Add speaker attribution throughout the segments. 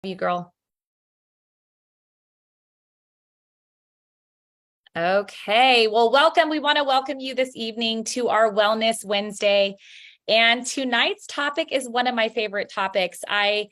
Speaker 1: You girl. Okay, well, welcome. We want to welcome you this evening to our Wellness Wednesday. And tonight's topic is one of my favorite topics. And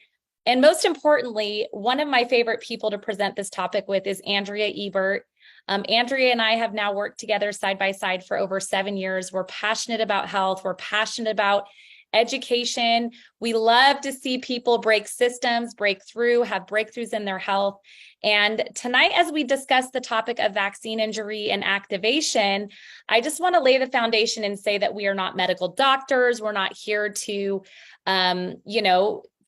Speaker 1: most importantly, one of my favorite people to present this topic with is Andrea Ebert. Andrea and I have now worked together side by side for over 7 years. We're passionate about health. We're passionate about education. We love to see people break systems, break through, have breakthroughs in their health. And tonight, as we discuss the topic of vaccine injury and activation, I just want to lay the foundation and say that we are not medical doctors. We're not here to,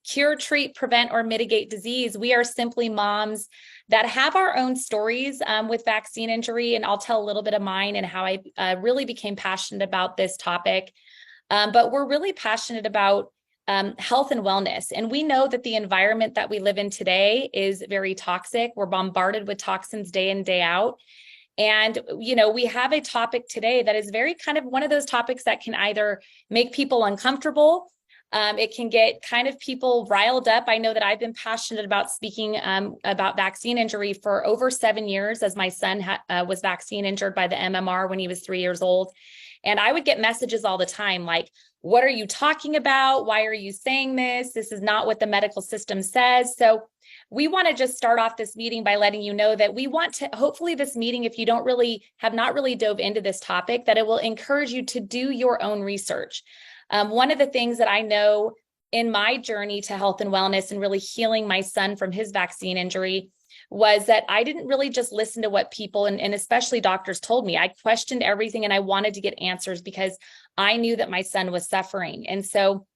Speaker 1: cure, treat, prevent, or mitigate disease. We are simply moms that have our own stories with vaccine injury. And I'll tell a little bit of mine and how I really became passionate about this topic. But we're really passionate about health and wellness. And we know that the environment that we live in today is very toxic. We're bombarded with toxins day in, day out. And, we have a topic today that is very kind of one of those topics that can either make people uncomfortable. It can get kind of people riled up. I know that I've been passionate about speaking about vaccine injury for over 7 years, as my son was vaccine injured by the MMR when he was 3 years old. And I would get messages all the time like, what are you talking about? Why are you saying this? This is not what the medical system says. So we want to just start off this meeting by letting you know that we want to, hopefully this meeting, if you have not really dove into this topic, that it will encourage you to do your own research. One of the things that I know in my journey to health and wellness and really healing my son from his vaccine injury was that I didn't really just listen to what people and especially doctors told me. I questioned everything and I wanted to get answers because I knew that my son was suffering. And so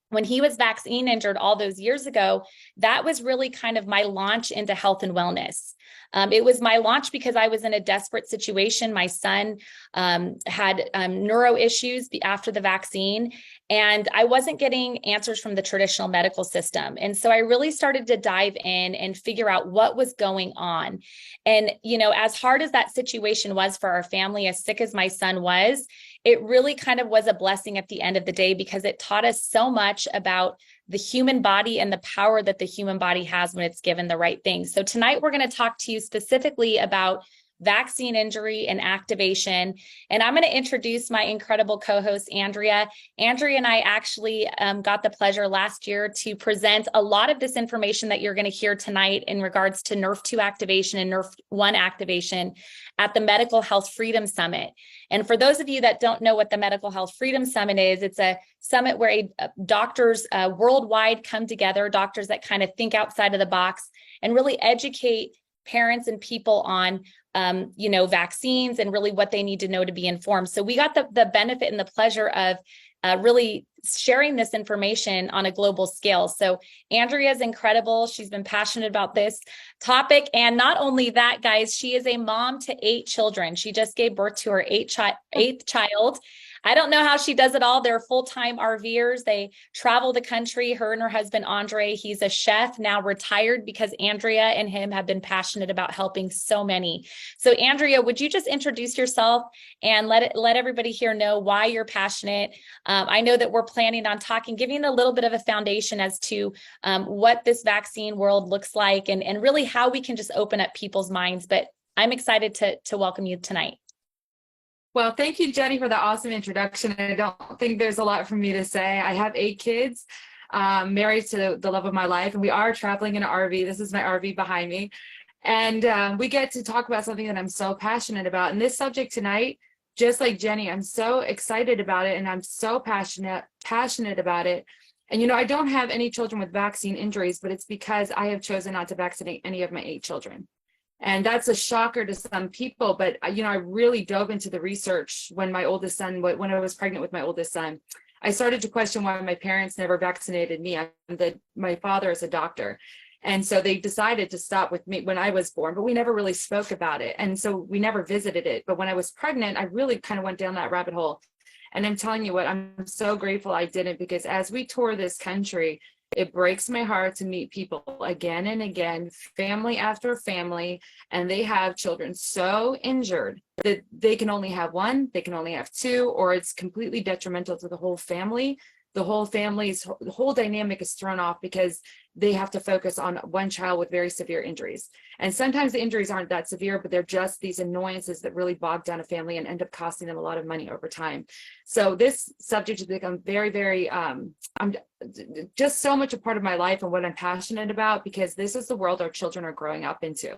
Speaker 1: when he was vaccine injured all those years ago, that was really kind of my launch into health and wellness. It was my launch because I was in a desperate situation. My son had neuro issues after the vaccine, and I wasn't getting answers from the traditional medical system. And so I really started to dive in and figure out what was going on. And, as hard as that situation was for our family, as sick as my son was, it really kind of was a blessing at the end of the day because it taught us so much about the human body and the power that the human body has when it's given the right things. So tonight we're going to talk to you specifically about vaccine injury and activation. And I'm going to introduce my incredible co-host, Andrea. Andrea and I actually got the pleasure last year to present a lot of this information that you're going to hear tonight in regards to NRF2 activation and NRF1 activation at the Medical Health Freedom Summit. And for those of you that don't know what the Medical Health Freedom Summit is, it's a summit where doctors worldwide come together, doctors that kind of think outside of the box and really educate parents and people on vaccines and really what they need to know to be informed. So we got the benefit and the pleasure of really sharing this information on a global scale. So Andrea is incredible. She's been passionate about this topic. And not only that, guys, she is a mom to 8 children. She just gave birth to her eighth child. I don't know how she does it all. They're full-time RVers. They travel the country. Her and her husband, Andre, he's a chef, now retired because Andrea and him have been passionate about helping so many. So Andrea, would you just introduce yourself and let everybody here know why you're passionate? I know that we're planning on giving a little bit of a foundation as to what this vaccine world looks like and really how we can just open up people's minds. But I'm excited to welcome you tonight.
Speaker 2: Well, thank you, Jenny, for the awesome introduction. I don't think there's a lot for me to say. I have 8 kids, married to the love of my life, and we are traveling in an RV. This is my RV behind me. And we get to talk about something that I'm so passionate about. And this subject tonight, just like Jenny, I'm so excited about it, and I'm so passionate about it. And, I don't have any children with vaccine injuries, but it's because I have chosen not to vaccinate any of my 8 children. And that's a shocker to some people, but I really dove into the research when I was pregnant with my oldest son. I started to question why my parents never vaccinated me. My father is a doctor. And so they decided to stop with me when I was born, but we never really spoke about it. And so we never visited it. But when I was pregnant, I really kind of went down that rabbit hole. And I'm telling you what, I'm so grateful I didn't, because as we tour this country, it breaks my heart to meet people again and again, family after family, and they have children so injured that they can only have one, they can only have 2, or it's completely detrimental to the whole family the whole dynamic is thrown off because they have to focus on one child with very severe injuries. And sometimes the injuries aren't that severe, but they're just these annoyances that really bog down a family and end up costing them a lot of money over time. So this subject has become very, very, I'm just so much a part of my life and what I'm passionate about, because this is the world our children are growing up into,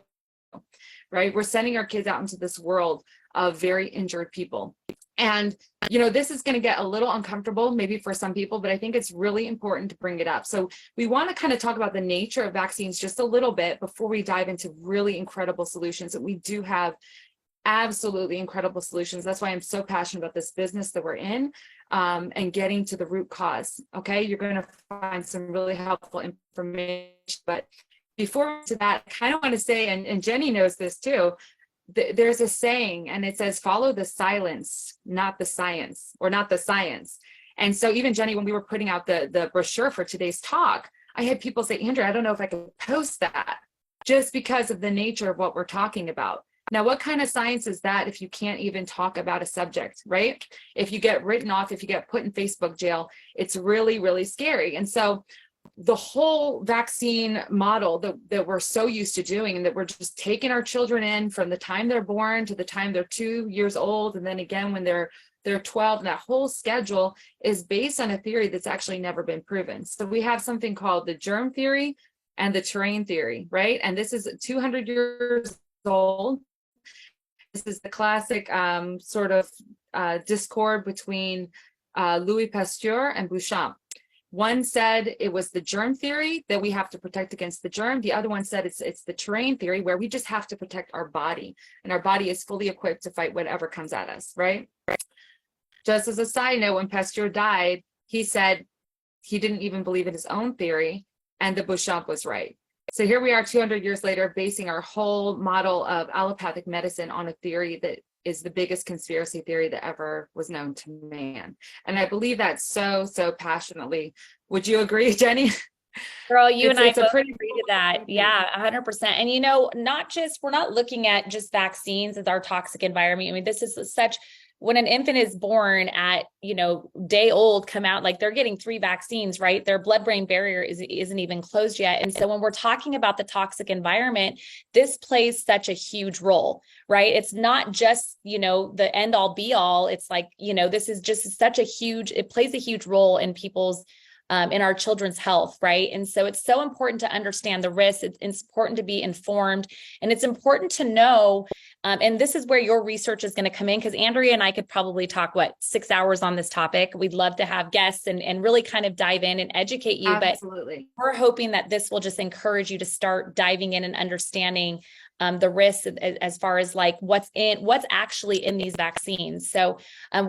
Speaker 2: right? We're sending our kids out into this world of very injured people. And, this is going to get a little uncomfortable, maybe for some people, but I think it's really important to bring it up. So we want to kind of talk about the nature of vaccines just a little bit before we dive into really incredible solutions. And we do have absolutely incredible solutions. That's why I'm so passionate about this business that we're in, and getting to the root cause. Okay. You're going to find some really helpful information. But before to that, I kind of want to say, and Jenny knows this too, there's a saying, and it says, follow the silence, not the science, or not the science. And so even Jenny, when we were putting out the brochure for today's talk, I had people say, Andrea, I don't know if I can post that, just because of the nature of what we're talking about. Now, what kind of science is that if you can't even talk about a subject, right? If you get written off, if you get put in Facebook jail, it's really, really scary. And so the whole vaccine model that we're so used to doing, and that we're just taking our children in from the time they're born to the time they're 2 years old, and then again when they're 12, and that whole schedule is based on a theory that's actually never been proven. So we have something called the germ theory and the terrain theory, right? And this is 200 years old. This is the classic sort of discord between Louis Pasteur and Beauchamp. One said it was the germ theory, that we have to protect against the germ. The other one said it's the terrain theory, where we just have to protect our body, and our body is fully equipped to fight whatever comes at us, right? Just as a side note, when Pasteur died, he said he didn't even believe in his own theory, and that Beauchamp was right. So here we are 200 years later, basing our whole model of allopathic medicine on a theory that is the biggest conspiracy theory that ever was known to man. And I believe that so passionately. Would you agree, Jenny?
Speaker 1: Girl, you and I both agree to that. Yeah, 100%. And we're not looking at just vaccines as our toxic environment. I mean, this is such, when an infant is born at, day old, come out, like they're getting 3 vaccines, right? Their blood-brain barrier isn't even closed yet. And so when we're talking about the toxic environment, this plays such a huge role, right? It's not just, the end all be all. It's like, this is just it plays a huge role in people's in our children's health, right? And so it's so important to understand the risks. It's important to be informed, and it's important to know. And this is where your research is going to come in, because Andrea and I could probably talk 6 hours on this topic. We'd love to have guests and really kind of dive in and educate you.
Speaker 2: Absolutely.
Speaker 1: But we're hoping that this will just encourage you to start diving in and understanding the risks as far as like what's actually in these vaccines. So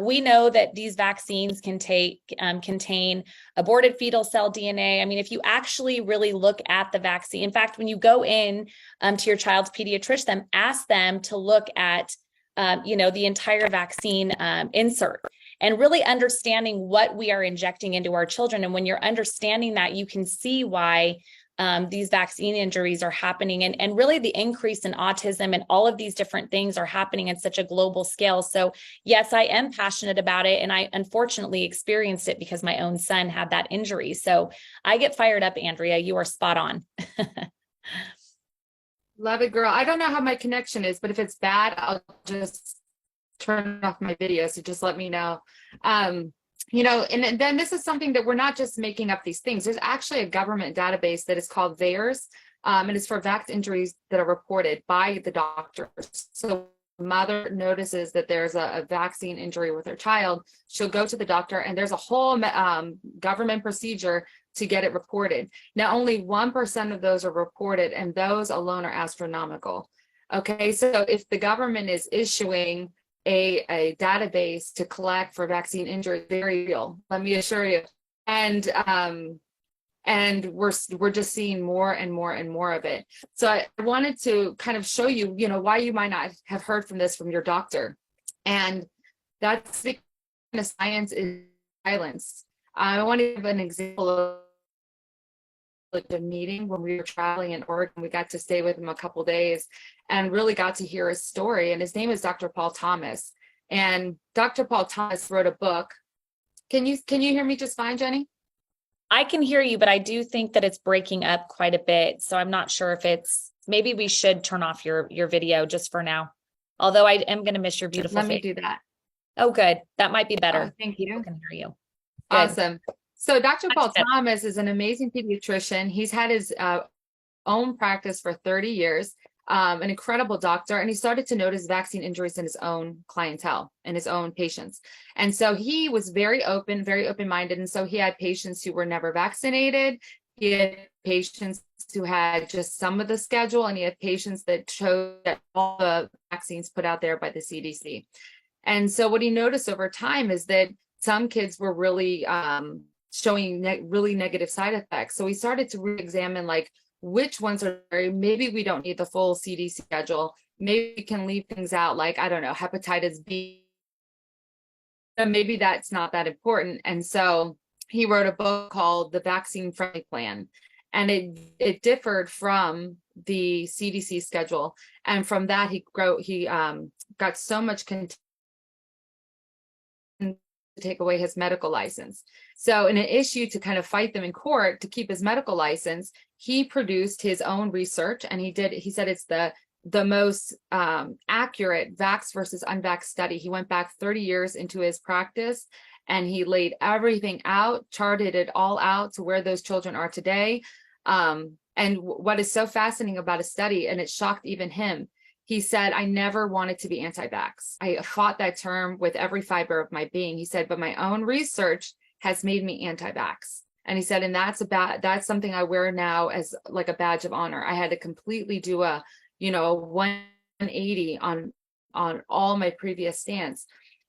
Speaker 1: we know that these vaccines contain aborted fetal cell DNA. I mean, if you actually really look at the vaccine, in fact, when you go in to your child's pediatrician, ask them to look at the entire vaccine insert, and really understanding what we are injecting into our children. And when you're understanding that, you can see why these vaccine injuries are happening, and really the increase in autism and all of these different things are happening at such a global scale. So yes, I am passionate about it, and I unfortunately experienced it because my own son had that injury. So I get fired up, Andrea. You are spot on.
Speaker 2: Love it, girl. I don't know how my connection is, but if it's bad, I'll just turn off my video. So just let me know. And then this is something that we're not just making up these things. There's actually a government database that is called VAERS, and it's for vax injuries that are reported by the doctors. So mother notices that there's a vaccine injury with her child, she'll go to the doctor, and there's a whole government procedure to get it reported. Now, only 1% of those are reported, and those alone are astronomical. Okay, so if the government is issuing a database to collect for vaccine injury, very real, let me assure you. And we're just seeing more and more and more of it. So I wanted to kind of show you, why you might not have heard from this from your doctor. And that's because science is silence. I want to give an example of a meeting when we were traveling in Oregon. We got to stay with him a couple of days and really got to hear his story. And his name is Dr. Paul Thomas. And Dr. Paul Thomas wrote a book Can you hear me just fine, Jenny?
Speaker 1: I can hear you, but I do think that it's breaking up quite a bit. So I'm not sure if maybe we should turn off your video just for now. Although I am going to miss your beautiful
Speaker 2: Let me
Speaker 1: face.
Speaker 2: do that.
Speaker 1: Oh, good. That might be
Speaker 2: Oh,
Speaker 1: better.
Speaker 2: thank
Speaker 1: People
Speaker 2: you.
Speaker 1: can hear you. Good.
Speaker 2: Awesome. So Dr.
Speaker 1: Much
Speaker 2: Paul
Speaker 1: better.
Speaker 2: Thomas is an amazing pediatrician. He's had his own practice for 30 years, an incredible doctor, and he started to notice vaccine injuries in his own clientele and his own patients. And so he was very open-minded. And so he had patients who were never vaccinated. He had patients who had just some of the schedule, and he had patients that chose all the vaccines put out there by the CDC. And so what he noticed over time is that some kids were really showing really negative side effects. So he started to re-examine like which ones are, maybe we don't need the full CDC schedule. Maybe we can leave things out like, I don't know, hepatitis B. And maybe that's not that important. And so he wrote a book called The Vaccine Friendly Plan. And it differed from the CDC schedule. And from that, he got so much content to take away his medical license. So in an issue to kind of fight them in court to keep his medical license, he produced his own research, and he said it's the most accurate vax versus unvax study. He went back 30 years into his practice, and he laid everything out, charted it all out to where those children are today. And what is so fascinating about a study, and it shocked even him, he said, I never wanted to be anti-vax. I fought that term with every fiber of my being. He said, but my own research has made me anti-vax. And he said, and that's something I wear now as like a badge of honor. I had to completely do a 180 on all my previous stance.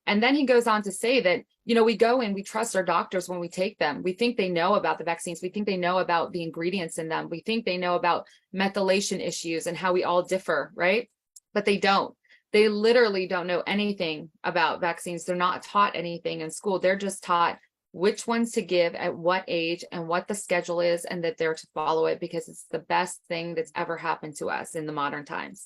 Speaker 2: And then he goes on to say that, we go and we trust our doctors when we take them. We think they know about the vaccines. We think they know about the ingredients in them. We think they know about methylation issues and how we all differ, right? But they don't. They literally don't know anything about vaccines. They're not taught anything in school. They're just taught which ones to give at what age and what the schedule is, and that they're to follow it because it's the best thing that's ever happened to us in the modern times.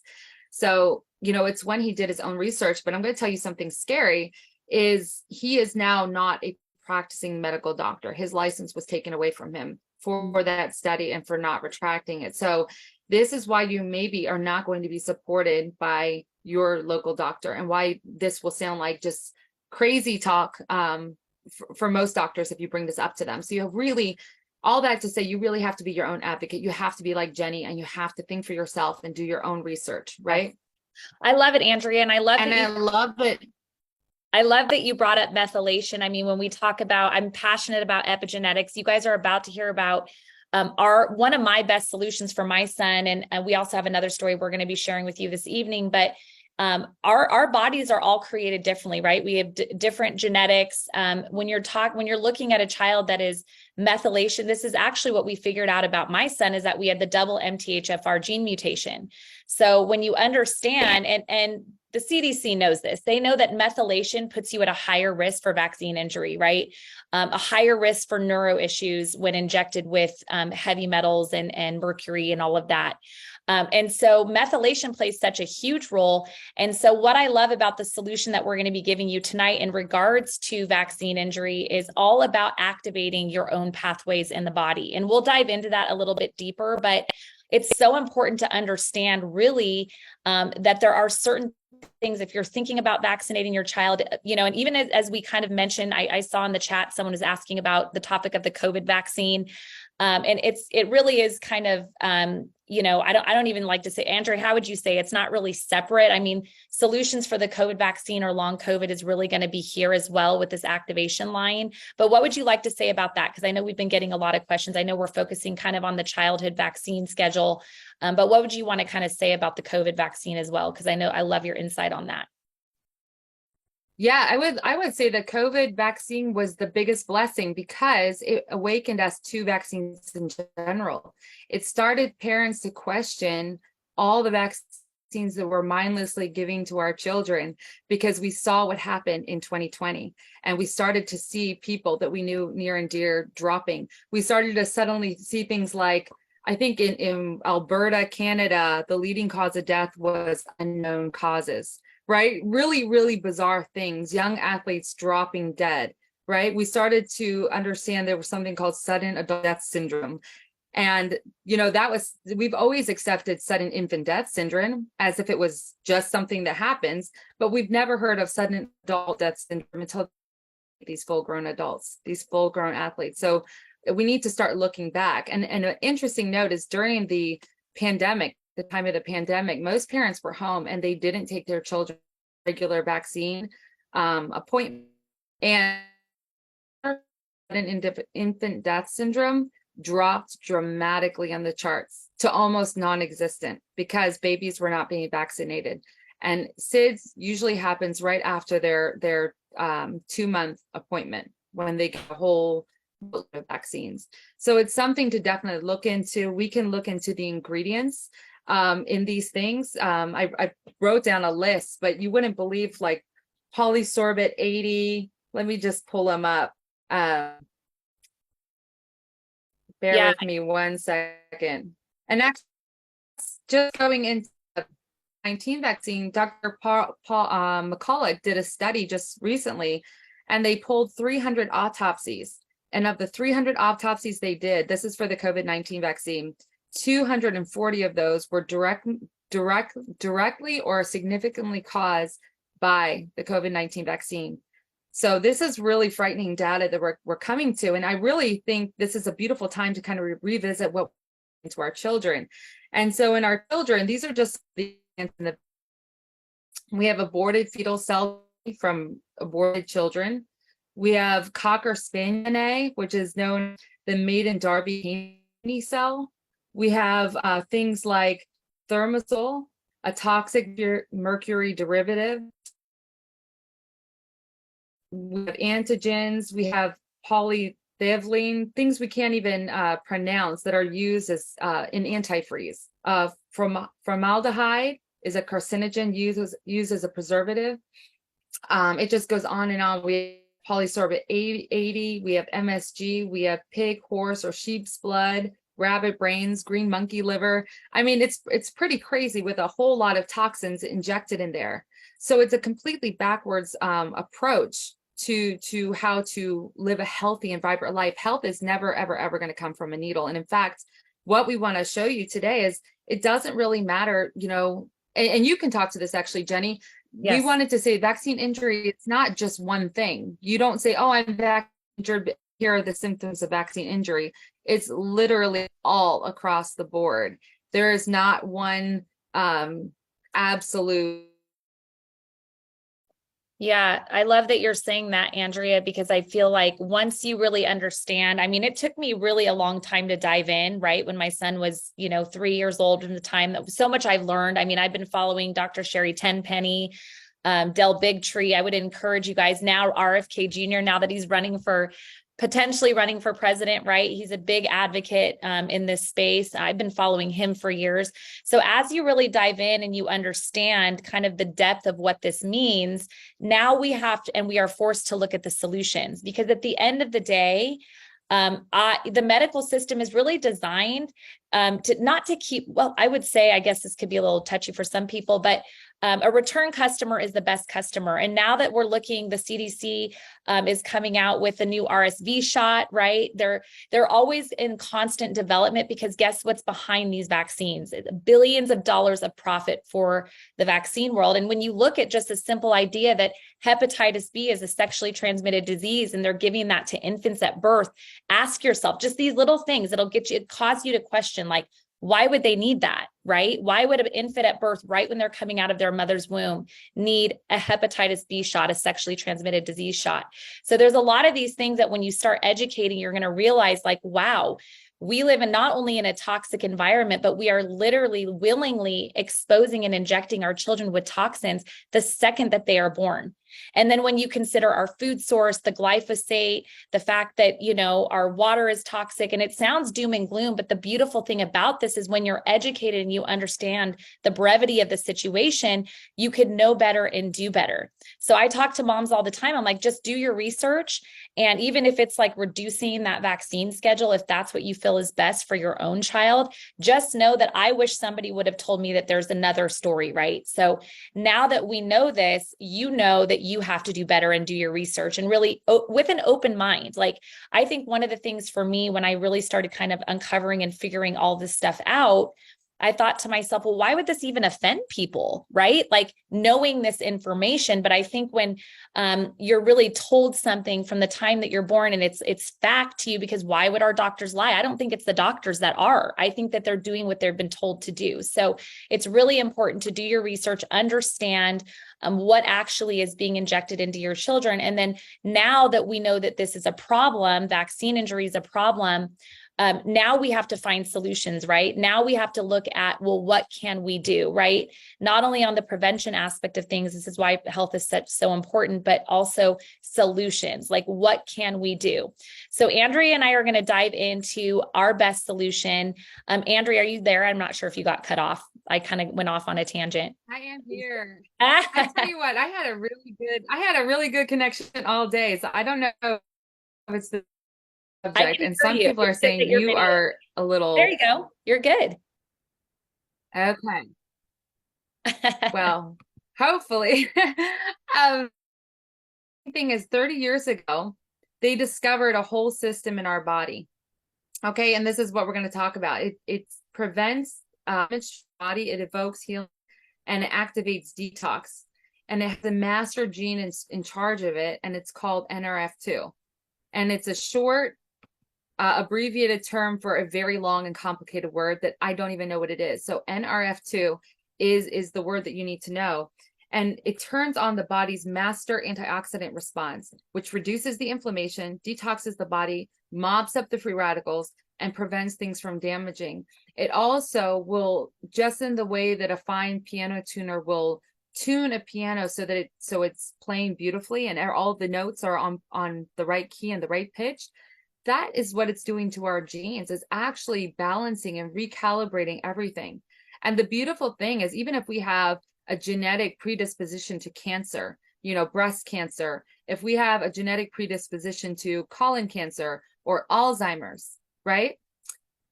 Speaker 2: So, it's when he did his own research, but I'm going to tell you something scary is he is now not a practicing medical doctor. His license was taken away from him for that study and for not retracting it. So this is why you maybe are not going to be supported by your local doctor, and why this will sound like just crazy talk for most doctors if you bring this up to them. So you have really, all that to say, you really have to be your own advocate. You have to be like Jenny, and you have to think for yourself and do your own research, right?
Speaker 1: I love it, Andrea. And I love
Speaker 2: it.
Speaker 1: I love that you brought up methylation. I mean, when we talk about, I'm passionate about epigenetics. You guys are about to hear about one of my best solutions for my son. And we also have another story we're going to be sharing with you this evening, but our bodies are all created differently, right? We have different genetics. When you're looking at a child that is methylation, this is actually what we figured out about my son, is that we had the double MTHFR gene mutation. So when you understand, and the CDC knows this, they know that methylation puts you at a higher risk for vaccine injury, right? A higher risk for neuro issues when injected with heavy metals and mercury and all of that. And so methylation plays such a huge role. And so what I love about the solution that we're going to be giving you tonight in regards to vaccine injury is all about activating your own pathways in the body. And we'll dive into that a little bit deeper, but it's so important to understand really that there are certain things, if you're thinking about vaccinating your child, and even as we kind of mentioned, I saw in the chat, someone was asking about the topic of the COVID vaccine. And it really is kind of, I don't even like to say, Andrea, how would you say it's not really separate? I mean, solutions for the COVID vaccine or long COVID is really going to be here as well with this activation line. But what would you like to say about that? Because I know we've been getting a lot of questions. I know we're focusing kind of on the childhood vaccine schedule. But what would you want to kind of say about the COVID vaccine as well? Because I know I love your insight on that.
Speaker 2: Yeah, I would say the COVID vaccine was the biggest blessing because it awakened us to vaccines in general. It started parents to question all the vaccines that we're mindlessly giving to our children, because we saw what happened in 2020, and we started to see people that we knew near and dear dropping. We started to suddenly see things like, I think in Alberta, Canada, the leading cause of death was unknown causes. Right? Really, really bizarre things. Young athletes dropping dead, right? We started to understand there was something called sudden adult death syndrome. And, we've always accepted sudden infant death syndrome as if it was just something that happens, but we've never heard of sudden adult death syndrome until these full-grown adults, these full-grown athletes. So we need to start looking back. And an interesting note is during the pandemic, the time of the pandemic, most parents were home and they didn't take their children regular vaccine appointment. And infant death syndrome dropped dramatically on the charts to almost non-existent because babies were not being vaccinated. And SIDS usually happens right after their 2-month appointment when they get a whole load of vaccines. So it's something to definitely look into. We can look into the ingredients in these things. I wrote down a list, but you wouldn't believe, like polysorbate 80. Let me just pull them up. Bear with me 1 second. And actually, just going into the 19 vaccine, Dr. Paul McCulloch did a study just recently, and they pulled 300 autopsies. And of the 300 autopsies they did, this is for the COVID-19 vaccine, 240 of those were directly or significantly caused by the COVID-19 vaccine. So this is really frightening data that we're coming to. And I really think this is a beautiful time to kind of revisit what to our children. And so in our children, these are just we have aborted fetal cell from aborted children. We have Cocker spaniel DNA, which is known the maiden Darby cell. We have things like thimerosal, a toxic mercury derivative. We have antigens, we have polyethylene, things we can't even pronounce that are used as in antifreeze. Formaldehyde is a carcinogen used as a preservative. It just goes on and on. We have polysorbate 80, we have MSG, we have pig, horse, or sheep's blood, rabbit brains, green monkey liver. I mean, it's pretty crazy with a whole lot of toxins injected in there. So it's a completely backwards approach to how to live a healthy and vibrant life. Health is never, ever going to come from a needle. And in fact, what we want to show you today is it doesn't really matter, and you can talk to this actually, Jenny. Yes. We wanted to say vaccine injury, it's not just one thing. You don't say, oh, I'm vaccine injured, here are the symptoms of vaccine injury. It's literally all across the board. There is not one absolute.
Speaker 1: Yeah, I love that you're saying that, Andrea, because I feel like once you really understand, I mean, it took me really a long time to dive in, right? When my son was, 3 years old, in the time that so much I've learned. I mean, I've been following Dr. Sherry Tenpenny, Del Bigtree. I would encourage you guys now, RFK Jr., now that he's potentially running for president, right? He's a big advocate in this space. I've been following him for years. So as you really dive in and you understand kind of the depth of what this means, now we have to, and we are forced to look at the solutions, because at the end of the day, the medical system is really designed to not to keep, well, I would say, I guess this could be a little touchy for some people, but a return customer is the best customer. And now that we're looking, the CDC is coming out with a new RSV shot, right? They're always in constant development, because guess what's behind these vaccines? It's billions of dollars of profit for the vaccine world. And when you look at just a simple idea that hepatitis B is a sexually transmitted disease, and they're giving that to infants at birth, ask yourself just these little things. It cause you to question, like, why would they need that, right? Why would an infant at birth, right when they're coming out of their mother's womb, need a hepatitis B shot, a sexually transmitted disease shot? So there's a lot of these things that when you start educating, you're going to realize, like, wow, we live in not only in a toxic environment, but we are literally willingly exposing and injecting our children with toxins the second that they are born. And then when you consider our food source, the glyphosate, the fact that, our water is toxic, and it sounds doom and gloom, but the beautiful thing about this is when you're educated and you understand the brevity of the situation, you could know better and do better. So I talk to moms all the time. I'm like, just do your research. And even if it's like reducing that vaccine schedule, if that's what you feel is best for your own child, just know that I wish somebody would have told me that there's another story, right? So now that we know this, you know that that you have to do better and do your research and really with an open mind. Like, I think one of the things for me when I really started kind of uncovering and figuring all this stuff out, I thought to myself, well, why would this even offend people, right? Like, knowing this information. But I think when you're really told something from the time that you're born and it's fact to you, because why would our doctors lie? I don't think it's the doctors that are. I think that they're doing what they've been told to do. So it's really important to do your research, understand what actually is being injected into your children. And then now that we know that this is a problem, vaccine injury is a problem, now we have to find solutions, right? Now we have to look at, well, what can we do, right? Not only on the prevention aspect of things, this is why health is so important, but also solutions, like what can we do? So Andrea and I are going to dive into our best solution. Andrea, are you there? I'm not sure if you got cut off. I kind of went off on a tangent.
Speaker 2: I am here. I tell you what, I had a really good connection all day. So I don't know if it's the subject, and some people are saying you are a little.
Speaker 1: There you go. You're good.
Speaker 2: Okay. Well, hopefully. Thing is, 30 years ago, they discovered a whole system in our body. Okay, and this is what we're going to talk about. It prevents body, it evokes healing, and it activates detox. And it has a master gene in charge of it, and it's called NRF2. And it's a short, abbreviated term for a very long and complicated word that I don't even know what it is. So NRF2 is the word that you need to know. And it turns on the body's master antioxidant response, which reduces the inflammation, detoxes the body, mops up the free radicals, and prevents things from damaging. It also will, just in the way that a fine piano tuner will tune a piano so that it's playing beautifully and all the notes are on the right key and the right pitch. That is what it's doing to our genes, is actually balancing and recalibrating everything. And the beautiful thing is, even if we have a genetic predisposition to cancer, breast cancer, if we have a genetic predisposition to colon cancer or Alzheimer's, right?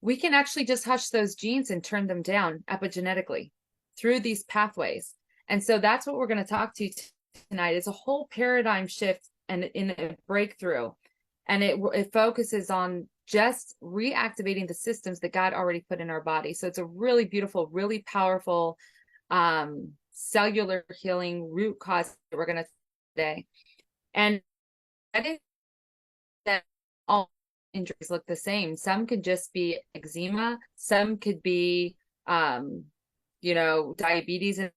Speaker 2: We can actually just hush those genes and turn them down epigenetically through these pathways. And so that's what we're going to talk to you tonight, is a whole paradigm shift and in a breakthrough. And it focuses on just reactivating the systems that God already put in our body. So it's a really beautiful, really powerful cellular healing root cause that we're going to today. And I think that all injuries look the same. Some could just be eczema. Some could be, diabetes and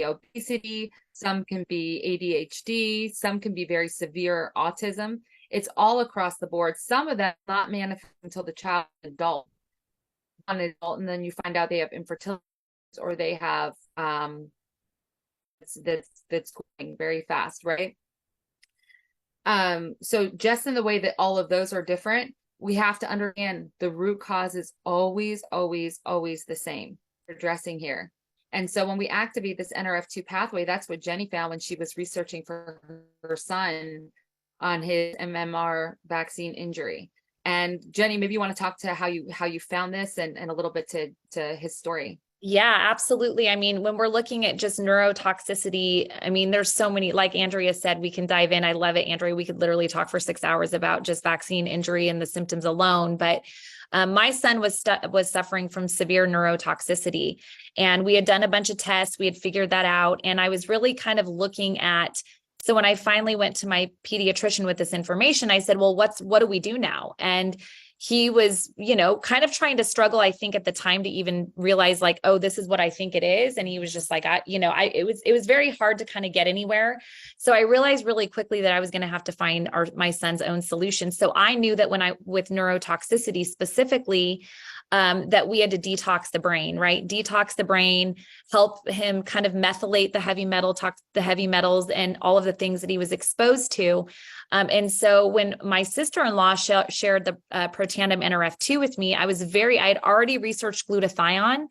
Speaker 2: obesity. Some can be ADHD. Some can be very severe autism. It's all across the board. Some of them not manifest until the child is an adult, and then you find out they have infertility or they have that's going very fast, right? So just in the way that all of those are different, we have to understand the root cause is always, always, always the same. We're addressing here. And so when we activate this NRF2 pathway, that's what Jenny found when she was researching for her son on his MMR vaccine injury. And Jenny, maybe you want to talk to how you found this and a little bit to his story.
Speaker 1: Yeah, absolutely. I mean, when we're looking at just neurotoxicity, I mean, there's so many, like Andrea said, we can dive in. I love it, Andrea. We could literally talk for 6 hours about just vaccine injury and the symptoms alone. But my son was suffering from severe neurotoxicity, and we had done a bunch of tests. We had figured that out. And I was really kind of looking at, so when I finally went to my pediatrician with this information, I said, well, what do we do now? And he was, kind of trying to struggle, I think at the time, to even realize like, oh, this is what I think it is. And he was just like, it was very hard to kind of get anywhere. So I realized really quickly that I was going to have to find my son's own solution. So I knew that with neurotoxicity specifically, that we had to detox the brain, right? Detox the brain, help him kind of methylate the heavy metals and all of the things that he was exposed to. And so when my sister-in-law shared the Protandim NRF2 with me, I had already researched glutathione.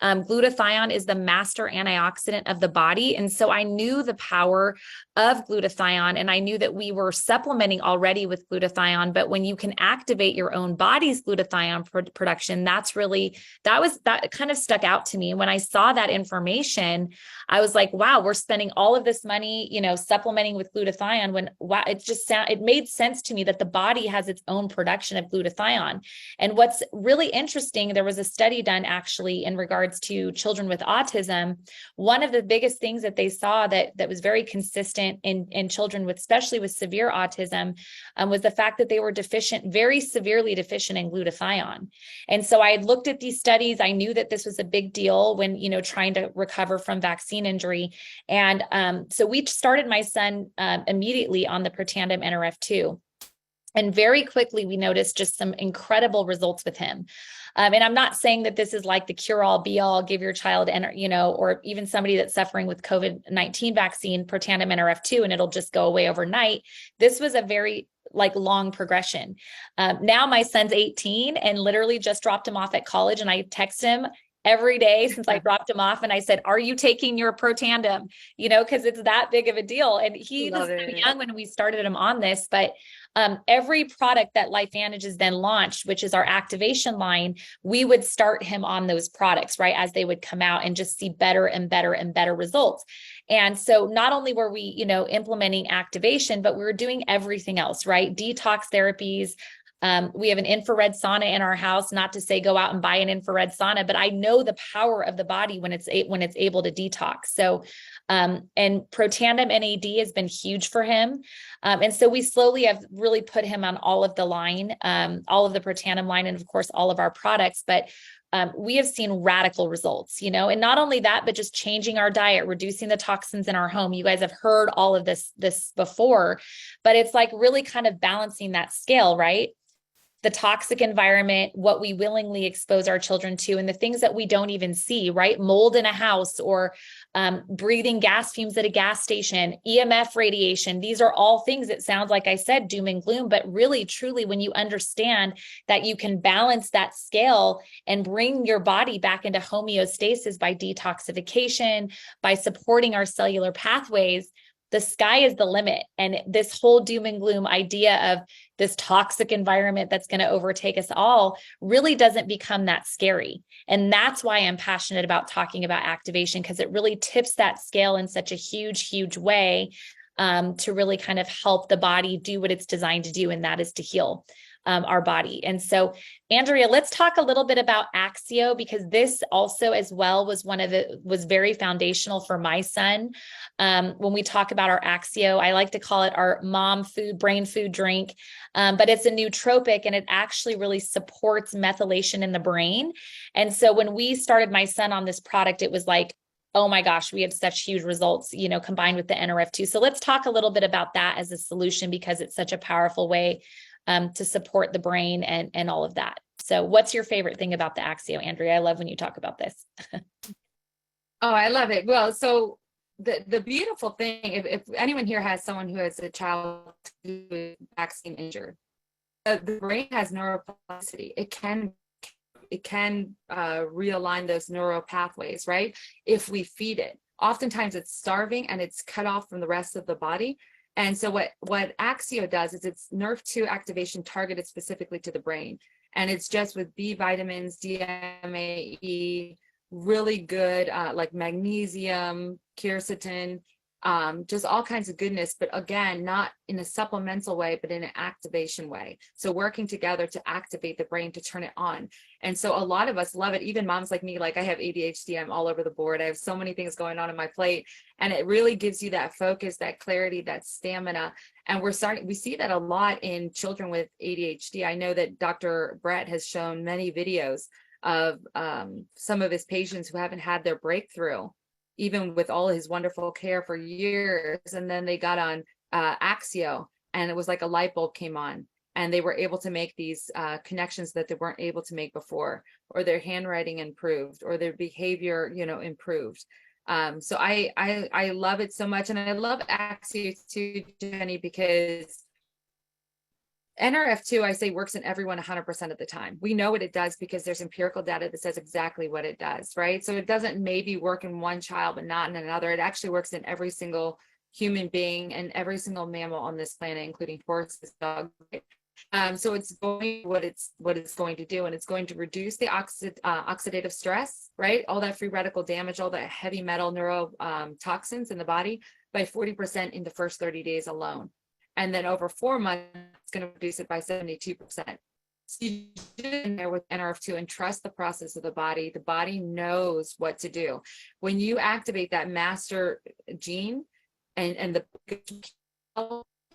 Speaker 1: Glutathione is the master antioxidant of the body. And so I knew the power of glutathione, and I knew that we were supplementing already with glutathione, but when you can activate your own body's glutathione production, that kind of stuck out to me. When I saw that information, I was like, wow, we're spending all of this money, supplementing with glutathione, when wow, it made sense to me that the body has its own production of glutathione. And what's really interesting, there was a study done actually in regards to children with autism. One of the biggest things that they saw that was very consistent in children with, especially with severe autism, was the fact that they were deficient, very severely deficient in glutathione. And so I had looked at these studies. I knew that this was a big deal when, trying to recover from vaccine injury. And so we started my son immediately on the Protandim Nrf2. And very quickly, we noticed just some incredible results with him. And I'm not saying that this is like the cure-all, be-all, give your child, or even somebody that's suffering with COVID-19 vaccine, Protandim Nrf2, and it'll just go away overnight. This was a very long progression. Now my son's 18 and literally just dropped him off at college, and I text him every day since I dropped him off. And I said, are you taking your Protandim? Because it's that big of a deal. And he was young when we started him on this, but every product that LifeVantage has then launched, which is our activation line, we would start him on those products, right, as they would come out, and just see better and better and better results. And so not only were we, implementing activation, but we were doing everything else, right? Detox therapies. We have an infrared sauna in our house, not to say go out and buy an infrared sauna, but I know the power of the body when it's able to detox. So, and Protandim NAD has been huge for him. And so we slowly have really put him on all of the line, all of the Protandim line, and of course, all of our products, but we have seen radical results, and not only that, but just changing our diet, reducing the toxins in our home. You guys have heard all of this before, but it's like really kind of balancing that scale, right? The toxic environment, what we willingly expose our children to, and the things that we don't even see, right? Mold in a house, or breathing gas fumes at a gas station, EMF radiation. These are all things that sound, like I said, doom and gloom, but really, truly, when you understand that you can balance that scale and bring your body back into homeostasis by detoxification, by supporting our cellular pathways, the sky is the limit. And this whole doom and gloom idea of this toxic environment that's going to overtake us all really doesn't become that scary. And that's why I'm passionate about talking about activation, because it really tips that scale in such a huge, huge way, to really kind of help the body do what it's designed to do, and that is to heal our body. And so, Andrea, let's talk a little bit about Axio, because this also as well was very foundational for my son. When we talk about our Axio, I like to call it our mom food, brain food drink, but it's a nootropic, and it actually really supports methylation in the brain. And so when we started my son on this product, it was like, oh my gosh, we have such huge results, combined with the Nrf2. So let's talk a little bit about that as a solution, because it's such a powerful way to support the brain and all of that. So what's your favorite thing about the Axio, Andrea? I love when you talk about this.
Speaker 2: Oh, I love it. Well, so the beautiful thing, if anyone here has someone who has a child who is vaccine injured, the brain has neuroplasticity. It can realign those neural pathways, right? If we feed it. Oftentimes it's starving and it's cut off from the rest of the body. And so what Axio does is it's Nrf2 activation targeted specifically to the brain. And it's just with B vitamins, DMAE, really good, like magnesium, quercetin, just all kinds of goodness, but again, not in a supplemental way, but in an activation way. So working together to activate the brain, to turn it on. And so a lot of us love it, even moms like me. Like I have ADHD, I'm all over the board. I have so many things going on my plate, and it really gives you that focus, that clarity, that stamina. And we see that a lot in children with ADHD. I know that Dr. Brett has shown many videos of some of his patients who haven't had their breakthrough, even with all his wonderful care for years. And then they got on Axio, and it was like a light bulb came on, and they were able to make these connections that they weren't able to make before, or their handwriting improved, or their behavior, improved. So I love it so much. And I love Axio too, Jenny, because NRF2, I say, works in everyone 100% of the time. We know what it does because there's empirical data that says exactly what it does, right? So it doesn't maybe work in one child but not in another. It actually works in every single human being and every single mammal on this planet, including horses, dogs. So it's going what it's going to do, and it's going to reduce the oxidative stress, right? All that free radical damage, all that heavy metal neurotoxins in the body by 40% in the first 30 days alone. And then over 4 months, it's going to reduce it by 72%. So you do it in there with NRF2 and trust the process of the body. The body knows what to do. When you activate that master gene and the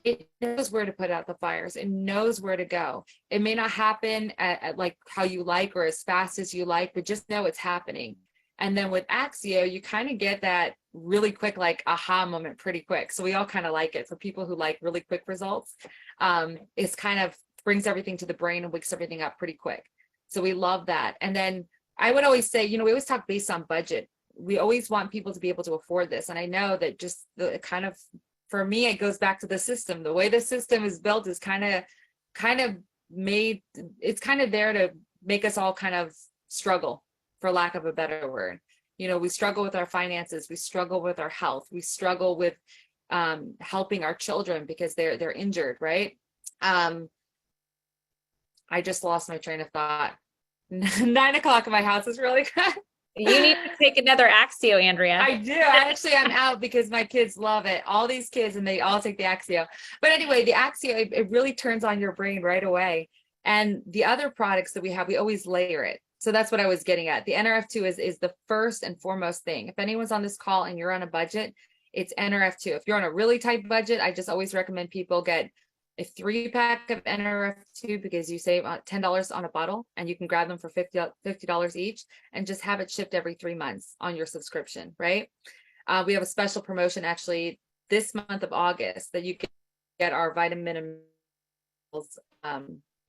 Speaker 2: it knows where to put out the fires. It knows where to go. It may not happen at like how you like or as fast as you like, but just know it's happening. And then with Axio, you kind of get that really quick, like aha moment pretty quick. So we all kind of like it. For people who like really quick results, it's kind of brings everything to the brain and wakes everything up pretty quick. So we love that. And then I would always say, we always talk based on budget. We always want people to be able to afford this. And I know that just the kind of, for me, it goes back to the system. The way the system is built is kind of made, it's kind of there to make us all kind of struggle, for lack of a better word. We struggle with our finances, we struggle with our health, we struggle with helping our children because they're injured, right? I just lost my train of thought. 9 o'clock in my house is really good.
Speaker 1: You need to take another Axio, Andrea.
Speaker 2: I do. Actually, I'm out because my kids love it. All these kids, and they all take the Axio. But anyway, the Axio, it really turns on your brain right away. And the other products that we have, we always layer it. So that's what I was getting at. The NRF2 is the first and foremost thing. If anyone's on this call and you're on a budget, it's NRF2. If you're on a really tight budget, I just always recommend people get a 3-pack of NRF2 because you save $10 on a bottle and you can grab them for $50 each and just have it shipped every 3 months on your subscription, right? We have a special promotion actually this month of August that you can get our vitamin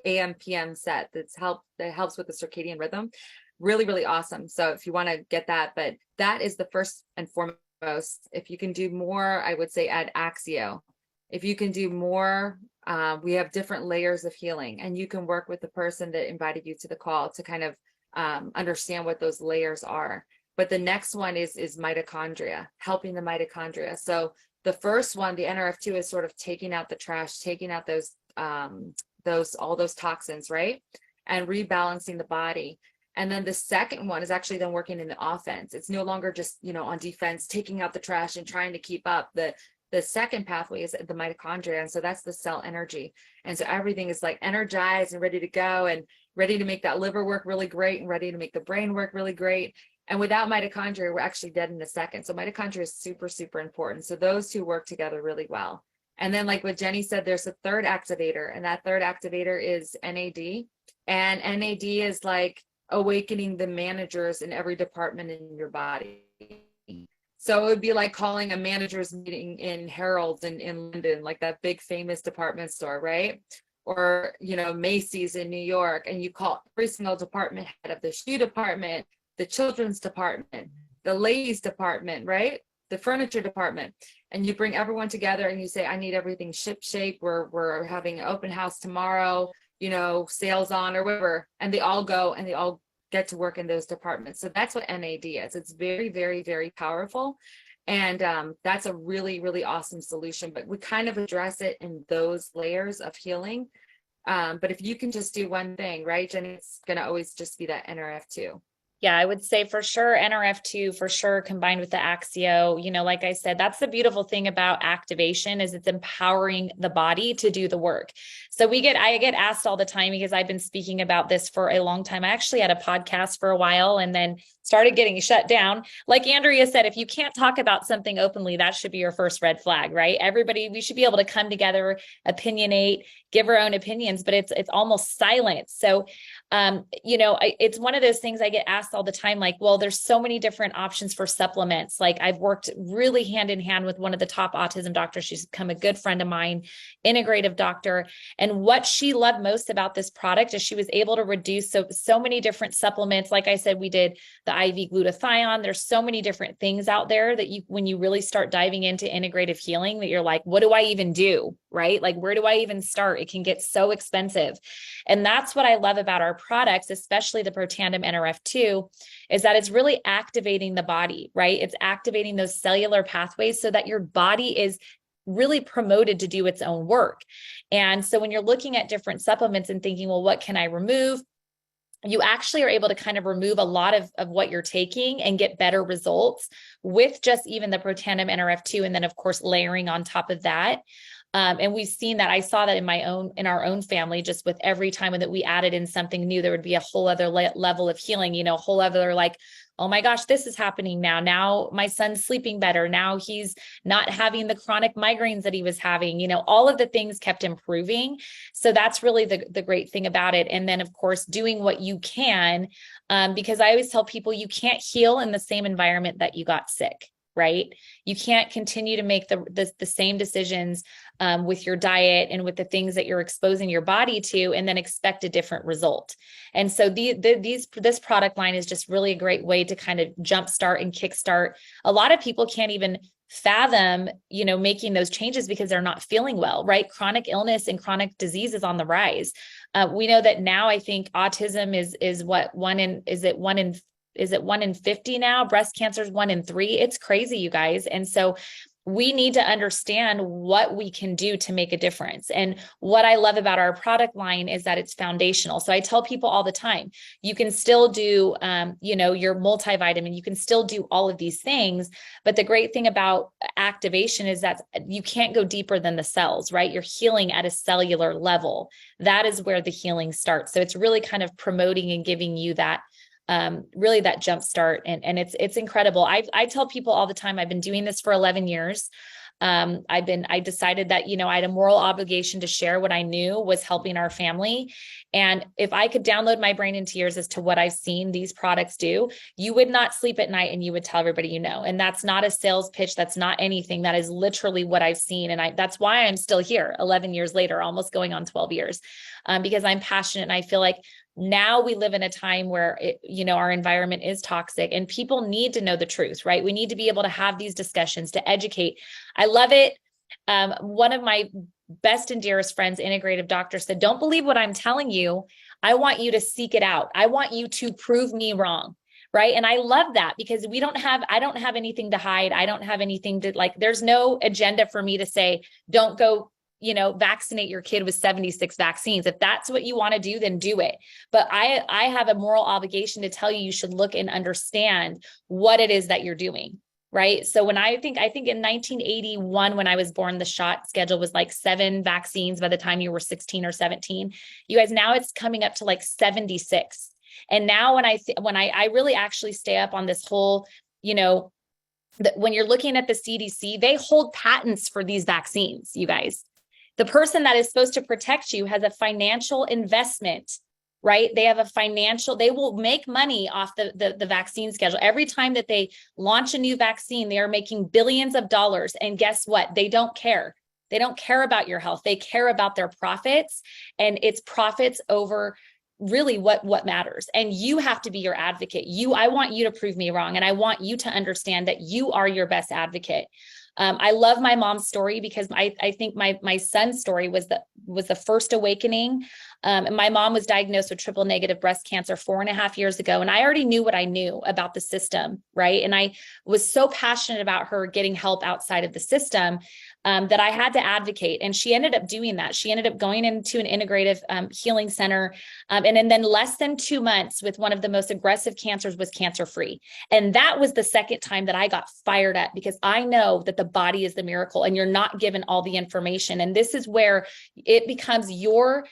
Speaker 2: AM PM set that helps with the circadian rhythm. Really, really awesome. So if you want to get that, but that is the first and foremost. If you can do more, I would say add Axio. If you can do more, we have different layers of healing, and you can work with the person that invited you to the call to kind of understand what those layers are. But the next one is mitochondria, helping the mitochondria. So the first one, the NRF2, is sort of taking out the trash, taking out all those toxins, right? And rebalancing the body. And then the second one is actually then working in the offense. It's no longer just, on defense, taking out the trash and trying to keep up. The second pathway is the mitochondria. And so that's the cell energy. And so everything is like energized and ready to go and ready to make that liver work really great and ready to make the brain work really great. And without mitochondria, we're actually dead in a second. So mitochondria is super, super important. So those two work together really well. And then like what Jenny said, there's a third activator, and that third activator is NAD. And NAD is like awakening the managers in every department in your body. So it would be like calling a managers meeting in Harrods in London, like that big famous department store, right? Or, Macy's in New York, and you call every single department head of the shoe department, the children's department, the ladies department, right? The furniture department. And you bring everyone together and you say, I need everything ship shape. We're having an open house tomorrow, sales on or whatever. And they all go and they all get to work in those departments. So that's what NAD is. It's very, very, very powerful. And that's a really, really awesome solution. But we kind of address it in those layers of healing. But if you can just do one thing, right, Jenny, it's going to always just be that NRF2.
Speaker 1: Yeah, I would say for sure NRF2 for sure combined with the Axio. Like I said, that's the beautiful thing about activation is it's empowering the body to do the work. So I get asked all the time because I've been speaking about this for a long time. I actually had a podcast for a while and then started getting shut down. Like Andrea said, if you can't talk about something openly, that should be your first red flag, right? We should be able to come together, opinionate, give our own opinions, but it's almost silent. So It's one of those things I get asked all the time, like, well, there's so many different options for supplements. Like I've worked really hand in hand with one of the top autism doctors. She's become a good friend of mine, integrative doctor. And what she loved most about this product is she was able to reduce so many different supplements. Like I said, we did the IV glutathione. There's so many different things out there that when you really start diving into integrative healing, that you're like, what do I even do? Right? Like, where do I even start? It can get so expensive. And that's what I love about our products, especially the Protandim Nrf2, is that it's really activating the body, right? It's activating those cellular pathways so that your body is really promoted to do its own work. And so when you're looking at different supplements and thinking, well, what can I remove? You actually are able to kind of remove a lot of what you're taking and get better results with just even the Protandim Nrf2. And then of course, layering on top of that. And we've seen that. I saw that in our own family, just with every time that we added in something new, there would be a whole other level of healing, a whole other like, oh my gosh, this is happening now. Now my son's sleeping better. Now he's not having the chronic migraines that he was having, all of the things kept improving. So that's really the great thing about it. And then of course, doing what you can, because I always tell people you can't heal in the same environment that you got sick. Right? You can't continue to make the same decisions with your diet and with the things that you're exposing your body to, and then expect a different result. And so this product line is just really a great way to kind of jumpstart and kickstart. A lot of people can't even fathom, making those changes because they're not feeling well, right? Chronic illness and chronic disease is on the rise. We know that now I think autism is 1 in 50 now? Breast cancer is 1 in 3. It's crazy, you guys. And so we need to understand what we can do to make a difference. And what I love about our product line is that it's foundational. So I tell people all the time, you can still do, your multivitamin, you can still do all of these things. But the great thing about activation is that you can't go deeper than the cells, right? You're healing at a cellular level. That is where the healing starts. So it's really kind of promoting and giving you that really that jump start. And it's incredible. I tell people all the time, I've been doing this for 11 years. I decided that, I had a moral obligation to share what I knew was helping our family. And if I could download my brain into yours as to what I've seen these products do, you would not sleep at night and you would tell everybody, and that's not a sales pitch. That's not anything. That is literally what I've seen. And that's why I'm still here 11 years later, almost going on 12 years, because I'm passionate. And I feel like now we live in a time where our environment is toxic and people need to know the truth, right? We need to be able to have these discussions to educate. I love it. One of my best and dearest friends, integrative doctor, said, don't believe what I'm telling you. I want you to seek it out. I want you to prove me wrong. Right. And I love that because I don't have anything to hide. I don't have anything to there's no agenda for me to say, don't go vaccinate your kid with 76 vaccines. If that's what you want to do, then do it. But I have a moral obligation to tell you should look and understand what it is that you're doing. Right. So when I think in 1981, when I was born, the shot schedule was 7 vaccines by the time you were 16 or 17. You guys, now it's coming up to 76. And now when I really actually stay up on this whole, when you're looking at the CDC, they hold patents for these vaccines, you guys. The person that is supposed to protect you has a financial investment, right? They will make money off the vaccine schedule. Every time that they launch a new vaccine, they are making billions of dollars. And guess what? They don't care. They don't care about your health. They care about their profits, and it's profits over really what matters. And you have to be your advocate. I want you to prove me wrong. And I want you to understand that you are your best advocate. I love my mom's story because I think my son's story was the first awakening. And my mom was diagnosed with triple negative breast cancer 4.5 years ago. And I already knew what I knew about the system, right? And I was so passionate about her getting help outside of the system that I had to advocate. And she ended up doing that. She ended up going into an integrative healing center. And then less than 2 months with one of the most aggressive cancers was cancer-free. And that was the second time that I got fired up because I know that the body is the miracle and you're not given all the information. And this is where it becomes your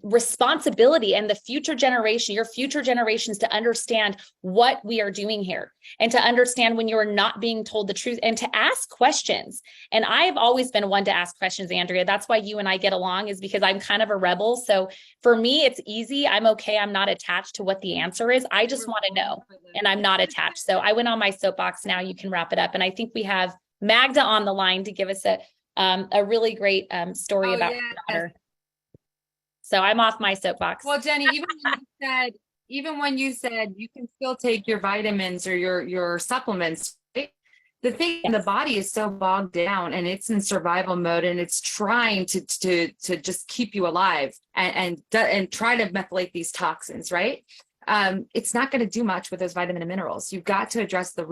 Speaker 1: responsibility and the future generation, your future generations, to understand what we are doing here and to understand when you're not being told the truth and to ask questions. And I've always been one to ask questions, Andrea. That's why you and I get along, is because I'm kind of a rebel. So for me, it's easy. I'm okay. I'm not attached to what the answer is. I just want to know, and I'm not attached. So I went on my soapbox. Now you can wrap it up. And I think we have Magda on the line to give us a really great story about her daughter. So I'm off my soapbox.
Speaker 2: Well, Jenny, even when you said you can still take your vitamins or your supplements, right? The thing, the body is so bogged down and it's in survival mode and it's trying to just keep you alive and try to methylate these toxins, right? It's not going to do much with those vitamin and minerals. You've got to address the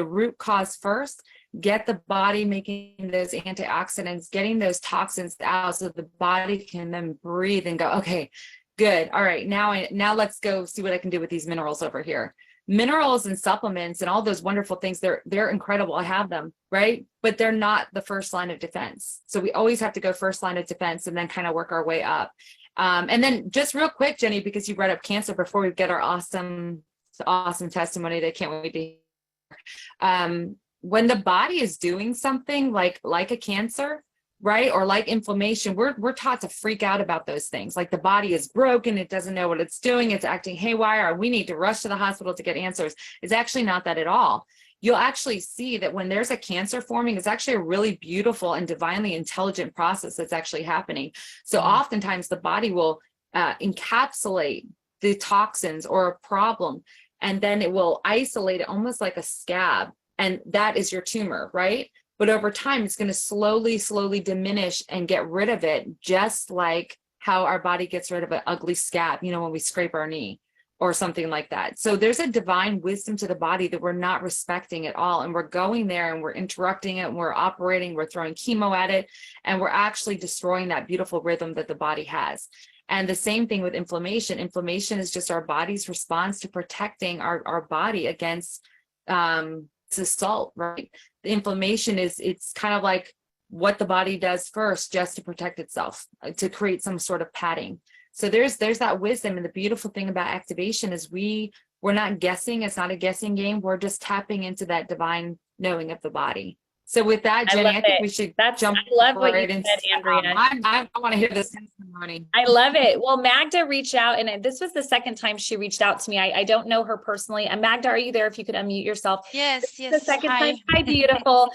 Speaker 2: root cause first. Get the body making those antioxidants, getting those toxins out so the body can then breathe and go, okay, good. All right, now let's go see what I can do with these minerals over here. Minerals and supplements and all those wonderful things, they're incredible. I have them, right? But they're not the first line of defense. So we always have to go first line of defense and then kind of work our way up. And then just real quick, Jenny, because you brought up cancer before we get our awesome testimony that I can't wait to hear. When the body is doing something like a cancer, right, or like inflammation, we're taught to freak out about those things. Like the body is broken, it doesn't know what it's doing, it's acting haywire, or we need to rush to the hospital to get answers. It's actually not that at all. You'll actually see that when there's a cancer forming, it's actually a really beautiful and divinely intelligent process that's actually happening. So oftentimes the body will encapsulate the toxins or a problem, and then it will isolate it almost like a scab. And that is your tumor, right? But over time, it's going to slowly diminish and get rid of it, just like how our body gets rid of an ugly scab, when we scrape our knee or something like that. So there's a divine wisdom to the body that we're not respecting at all. And we're going there and we're interrupting it and we're operating, we're throwing chemo at it, and we're actually destroying that beautiful rhythm that the body has. And the same thing with inflammation. Inflammation is just our body's response to protecting our body against assault, right? The inflammation it's kind of like what the body does first just to protect itself, to create some sort of padding. So there's that wisdom. And the beautiful thing about activation is we're not guessing. It's not a guessing game. We're just tapping into that divine knowing of the body. So with that, Jenny, I think we should jump.
Speaker 1: I love what you said, Andrea.
Speaker 2: I want to hear this testimony.
Speaker 1: I love it. Well, Magda reached out, and this was the second time she reached out to me. I don't know her personally. Magda, are you there? If you could unmute yourself.
Speaker 3: Yes.
Speaker 1: The second time. Hi, beautiful.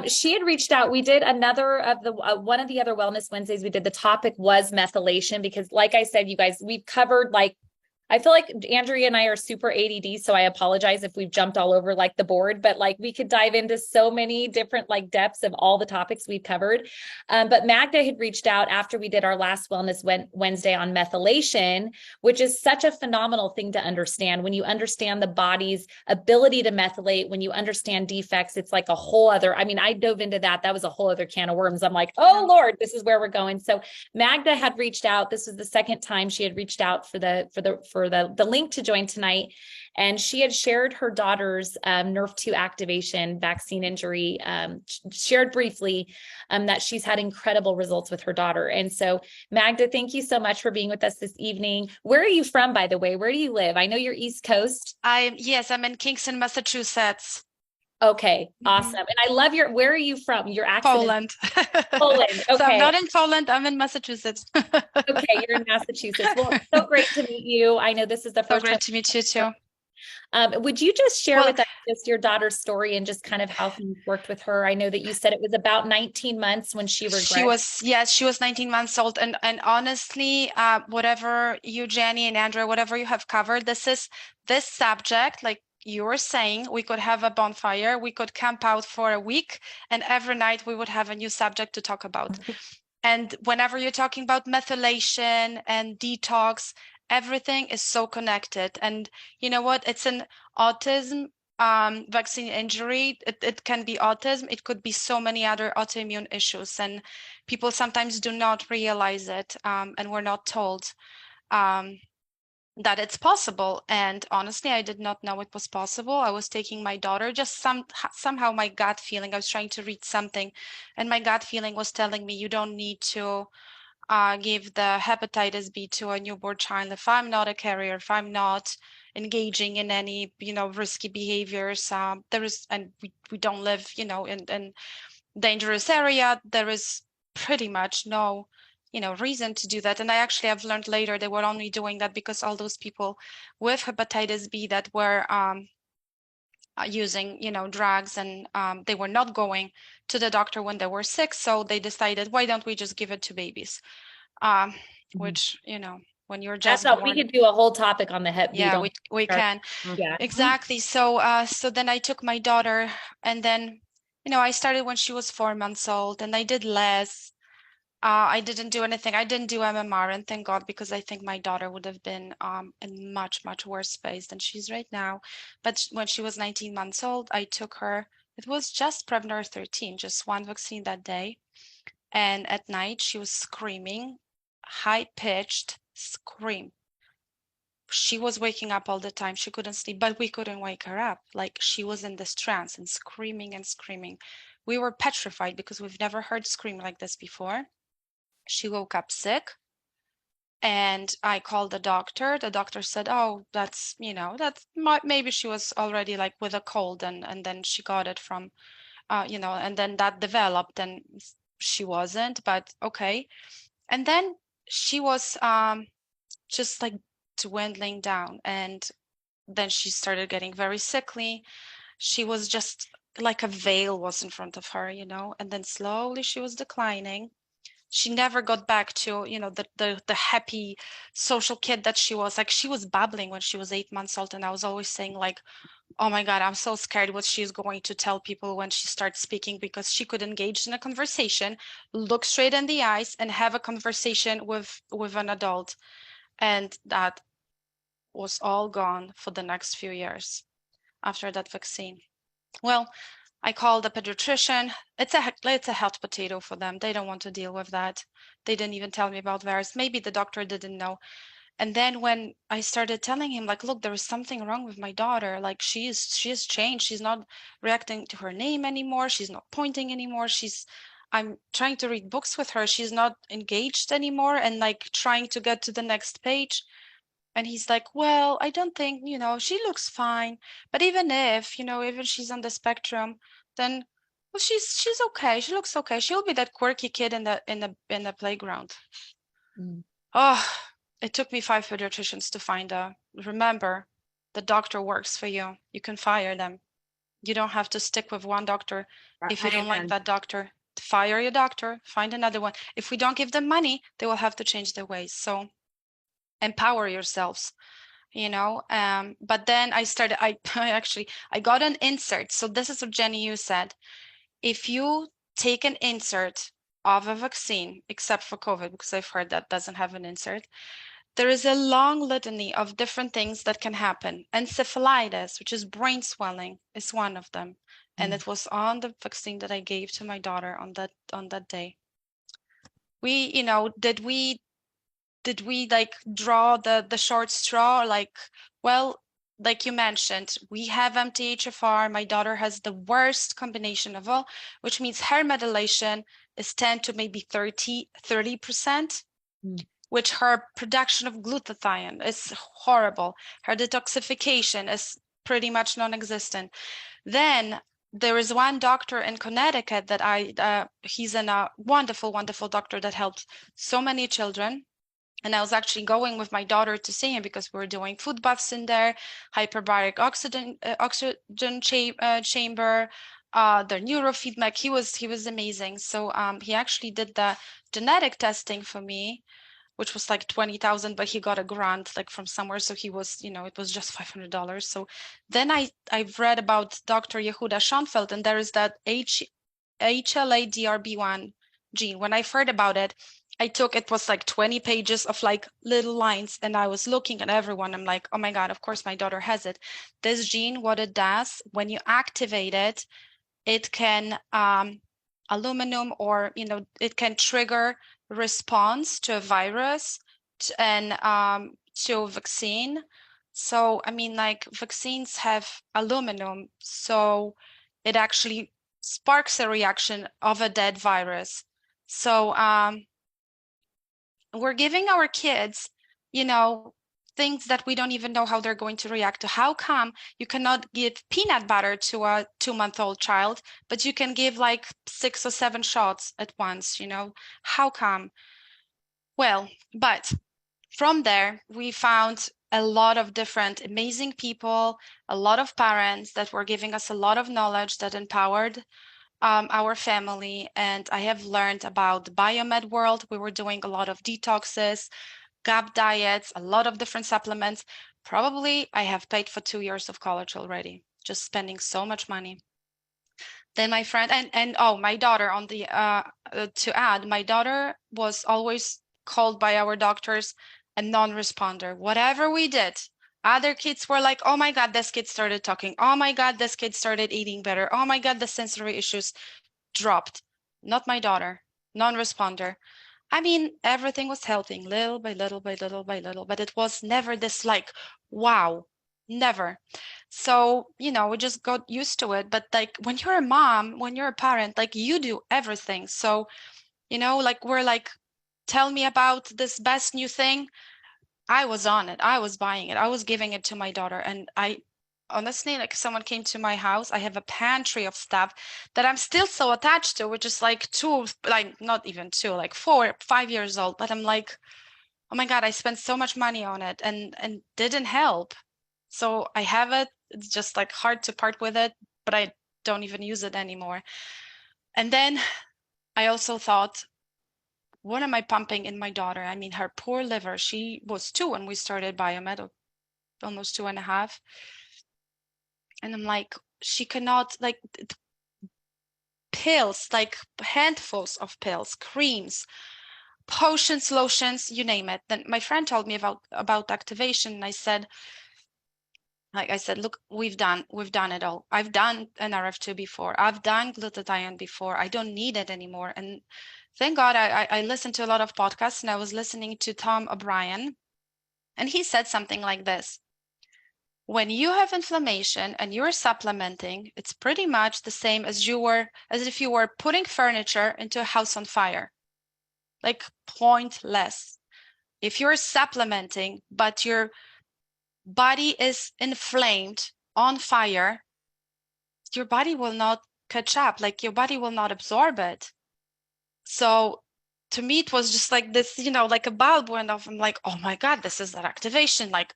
Speaker 1: She had reached out. We did another of the one of the other Wellness Wednesdays. We did, the topic was methylation, because like I said, you guys, we've covered I feel like Andrea and I are super ADD, so I apologize if we've jumped all over the board, but we could dive into so many different depths of all the topics we've covered. But Magda had reached out after we did our last Wellness Wednesday on methylation, which is such a phenomenal thing to understand. When you understand the body's ability to methylate, when you understand defects, it's like a whole other, I dove into that. That was a whole other can of worms. I'm like, oh Lord, this is where we're going. So Magda had reached out. This was the second time she had reached out for the link to join tonight. And she had shared her daughter's NRF2 activation vaccine injury, shared briefly that she's had incredible results with her daughter. And so Magda, thank you so much for being with us this evening. Where are you from, by the way? Where do you live? I know you're East Coast.
Speaker 3: I'm in Kingston, Massachusetts.
Speaker 1: Okay, awesome. And I love where are you from? Your accent.
Speaker 3: Poland.
Speaker 1: Poland. Okay.
Speaker 3: So I'm not in Poland, I'm in Massachusetts.
Speaker 1: Okay, you're in Massachusetts. Well, so great to meet you. I know this is the first
Speaker 3: time to meet you too.
Speaker 1: Would you just share with us just your daughter's story and just kind of how things worked with her? I know that you said it was about 19 months when she regressed.
Speaker 3: She was 19 months old. And honestly, whatever you, Jenny and Andrea, whatever you have covered, this subject, like you were saying, we could have a bonfire, we could camp out for a week, and every night we would have a new subject to talk about. And whenever you're talking about methylation and detox, everything is so connected. And you know what? It's an autism vaccine injury. It can be autism. It could be so many other autoimmune issues. And people sometimes do not realize it, and we're not told. that it's possible. And honestly, I did not know it was possible. I was taking my daughter, just somehow my gut feeling, I was trying to read something, and my gut feeling was telling me you don't need to give the hepatitis B to a newborn child if I'm not a carrier, if I'm not engaging in any, risky behaviors. And we don't live, in dangerous area. There is pretty much no, reason to do that. And I've learned later they were only doing that because all those people with hepatitis B that were using, drugs, and they were not going to the doctor when they were sick. So they decided, why don't we just give it to babies? Which, when you're
Speaker 1: I
Speaker 3: just
Speaker 1: thought we
Speaker 3: born,
Speaker 1: could do a whole topic on the Hep B.
Speaker 3: yeah,
Speaker 1: Don't
Speaker 3: we
Speaker 1: start-
Speaker 3: can.
Speaker 1: Yeah.
Speaker 3: Exactly. So then I took my daughter, and then, I started when she was 4 months old, and I did less. I didn't do anything. I didn't do MMR, and thank God, because I think my daughter would have been in much, much worse space than she's right now. But when she was 19 months old, I took her. It was just Prevnar 13, just one vaccine that day. And at night, she was screaming, high-pitched scream. She was waking up all the time. She couldn't sleep, but we couldn't wake her up. Like, she was in this trance and screaming and screaming. We were petrified because we've never heard scream like this before. She woke up sick, and I called the doctor. The doctor said, oh, that's, maybe she was already like with a cold, and then she got it from, and then that developed, and she wasn't, but okay. And then she was just like dwindling down, and then she started getting very sickly. She was just like a veil was in front of her, and then slowly she was declining. She never got back to, the happy social kid that she was. Like, she was babbling when she was 8 months old, and I was always saying, like, oh my God, I'm so scared what she's going to tell people when she starts speaking, because she could engage in a conversation, look straight in the eyes, and have a conversation with an adult. And that was all gone for the next few years after that vaccine. Well, I called a pediatrician. It's a hot potato for them. They don't want to deal with that. They didn't even tell me about virus. Maybe the doctor didn't know. And then when I started telling him, like, look, there is something wrong with my daughter. Like, she has changed. She's not reacting to her name anymore. She's not pointing anymore. I'm trying to read books with her. She's not engaged anymore, and like trying to get to the next page. And he's like, well, I don't think, she looks fine. But even if, even she's on the spectrum, then, well, she's okay. She looks okay. She'll be that quirky kid in the playground.
Speaker 1: Mm.
Speaker 3: Oh, it took me 5 pediatricians to find remember, the doctor works for you. You can fire them. You don't have to stick with one doctor. If you don't like that doctor, fire your doctor, find another one. If we don't give them money, they will have to change their ways. So empower yourselves, but then I got an insert. So this is what Jenny, you said. If you take an insert of a vaccine, except for COVID, because I've heard that doesn't have an insert, there is a long litany of different things that can happen. Encephalitis, which is brain swelling, is one of them. And it was on the vaccine that I gave to my daughter on that day. Did we like draw the short straw? Like, well, like you mentioned, we have MTHFR. My daughter has the worst combination of all, which means her methylation is 10 to maybe 30%, which her production of glutathione is horrible. Her detoxification is pretty much non-existent. Then there is one doctor in Connecticut that he's a wonderful, wonderful doctor that helped so many children. And I was actually going with my daughter to see him because we were doing food baths in there, hyperbaric oxygen chamber, the neurofeedback. He was amazing. So he actually did the genetic testing for me, which was like 20,000, but he got a grant like from somewhere. So he was, it was just $500. So then I've read about Dr. Yehuda Schonfeld, and there is that HLA-DRB1 gene. When I heard about it, it was like 20 pages of like little lines, and I was looking at everyone. I'm like, oh my God, of course my daughter has it. This gene, what it does, when you activate it, it can aluminum, or, it can trigger response to a virus, and to vaccine. So, I mean, like vaccines have aluminum, so it actually sparks a reaction of a dead virus. So, we're giving our kids, you know, things that we don't even know how they're going to react to. How come you cannot give peanut butter to a 2-month-old child, but you can give like 6 or 7 shots at once, you know? How come? Well, but from there, we found a lot of different amazing people, a lot of parents that were giving us a lot of knowledge that empowered our family. And I have learned about the biomed world. We were doing a lot of detoxes, GAP diets, a lot of different supplements. Probably I have paid for 2 years of college already, just spending so much money. Then my friend and oh, my daughter on the to add, my daughter was always called by our doctors a non-responder. Whatever we did, other kids were like, oh my God, this kid started talking. Oh my God, this kid started eating better. Oh my God, the sensory issues dropped. Not my daughter, non-responder. I mean, everything was healthy little by little by little by little, but it was never this like, wow, never. So, you know, we just got used to it. But like when you're a mom, when you're a parent, like you do everything. So, you know, like we're like, tell me about this best new thing. I was on it. I was buying it. I was giving it to my daughter. And I honestly, like someone came to my house, I have a pantry of stuff that I'm still so attached to, which is like like not even 2, like 4, 5 years old. But I'm like, oh my God, I spent so much money on it and didn't help. So I have it. It's just like hard to part with it, but I don't even use it anymore. And then I also thought, what am I pumping in my daughter? I mean, her poor liver. She was 2 when we started Biomed, almost 2.5. And I'm like, she cannot, like, pills, like handfuls of pills, creams, potions, lotions, you name it. Then my friend told me about activation, and I said, look, we've done it all. I've done NRF2 before. I've done glutathione before. I don't need it anymore. And thank God I listened to a lot of podcasts, and I was listening to Tom O'Brien, and he said something like this. When you have inflammation and you're supplementing, it's pretty much the same as if you were putting furniture into a house on fire. Like pointless. If you're supplementing, but your body is inflamed, on fire, your body will not catch up, like your body will not absorb it. So to me, it was just like this, you know, like a bulb went off. I'm like, oh my God, this is that activation. Like,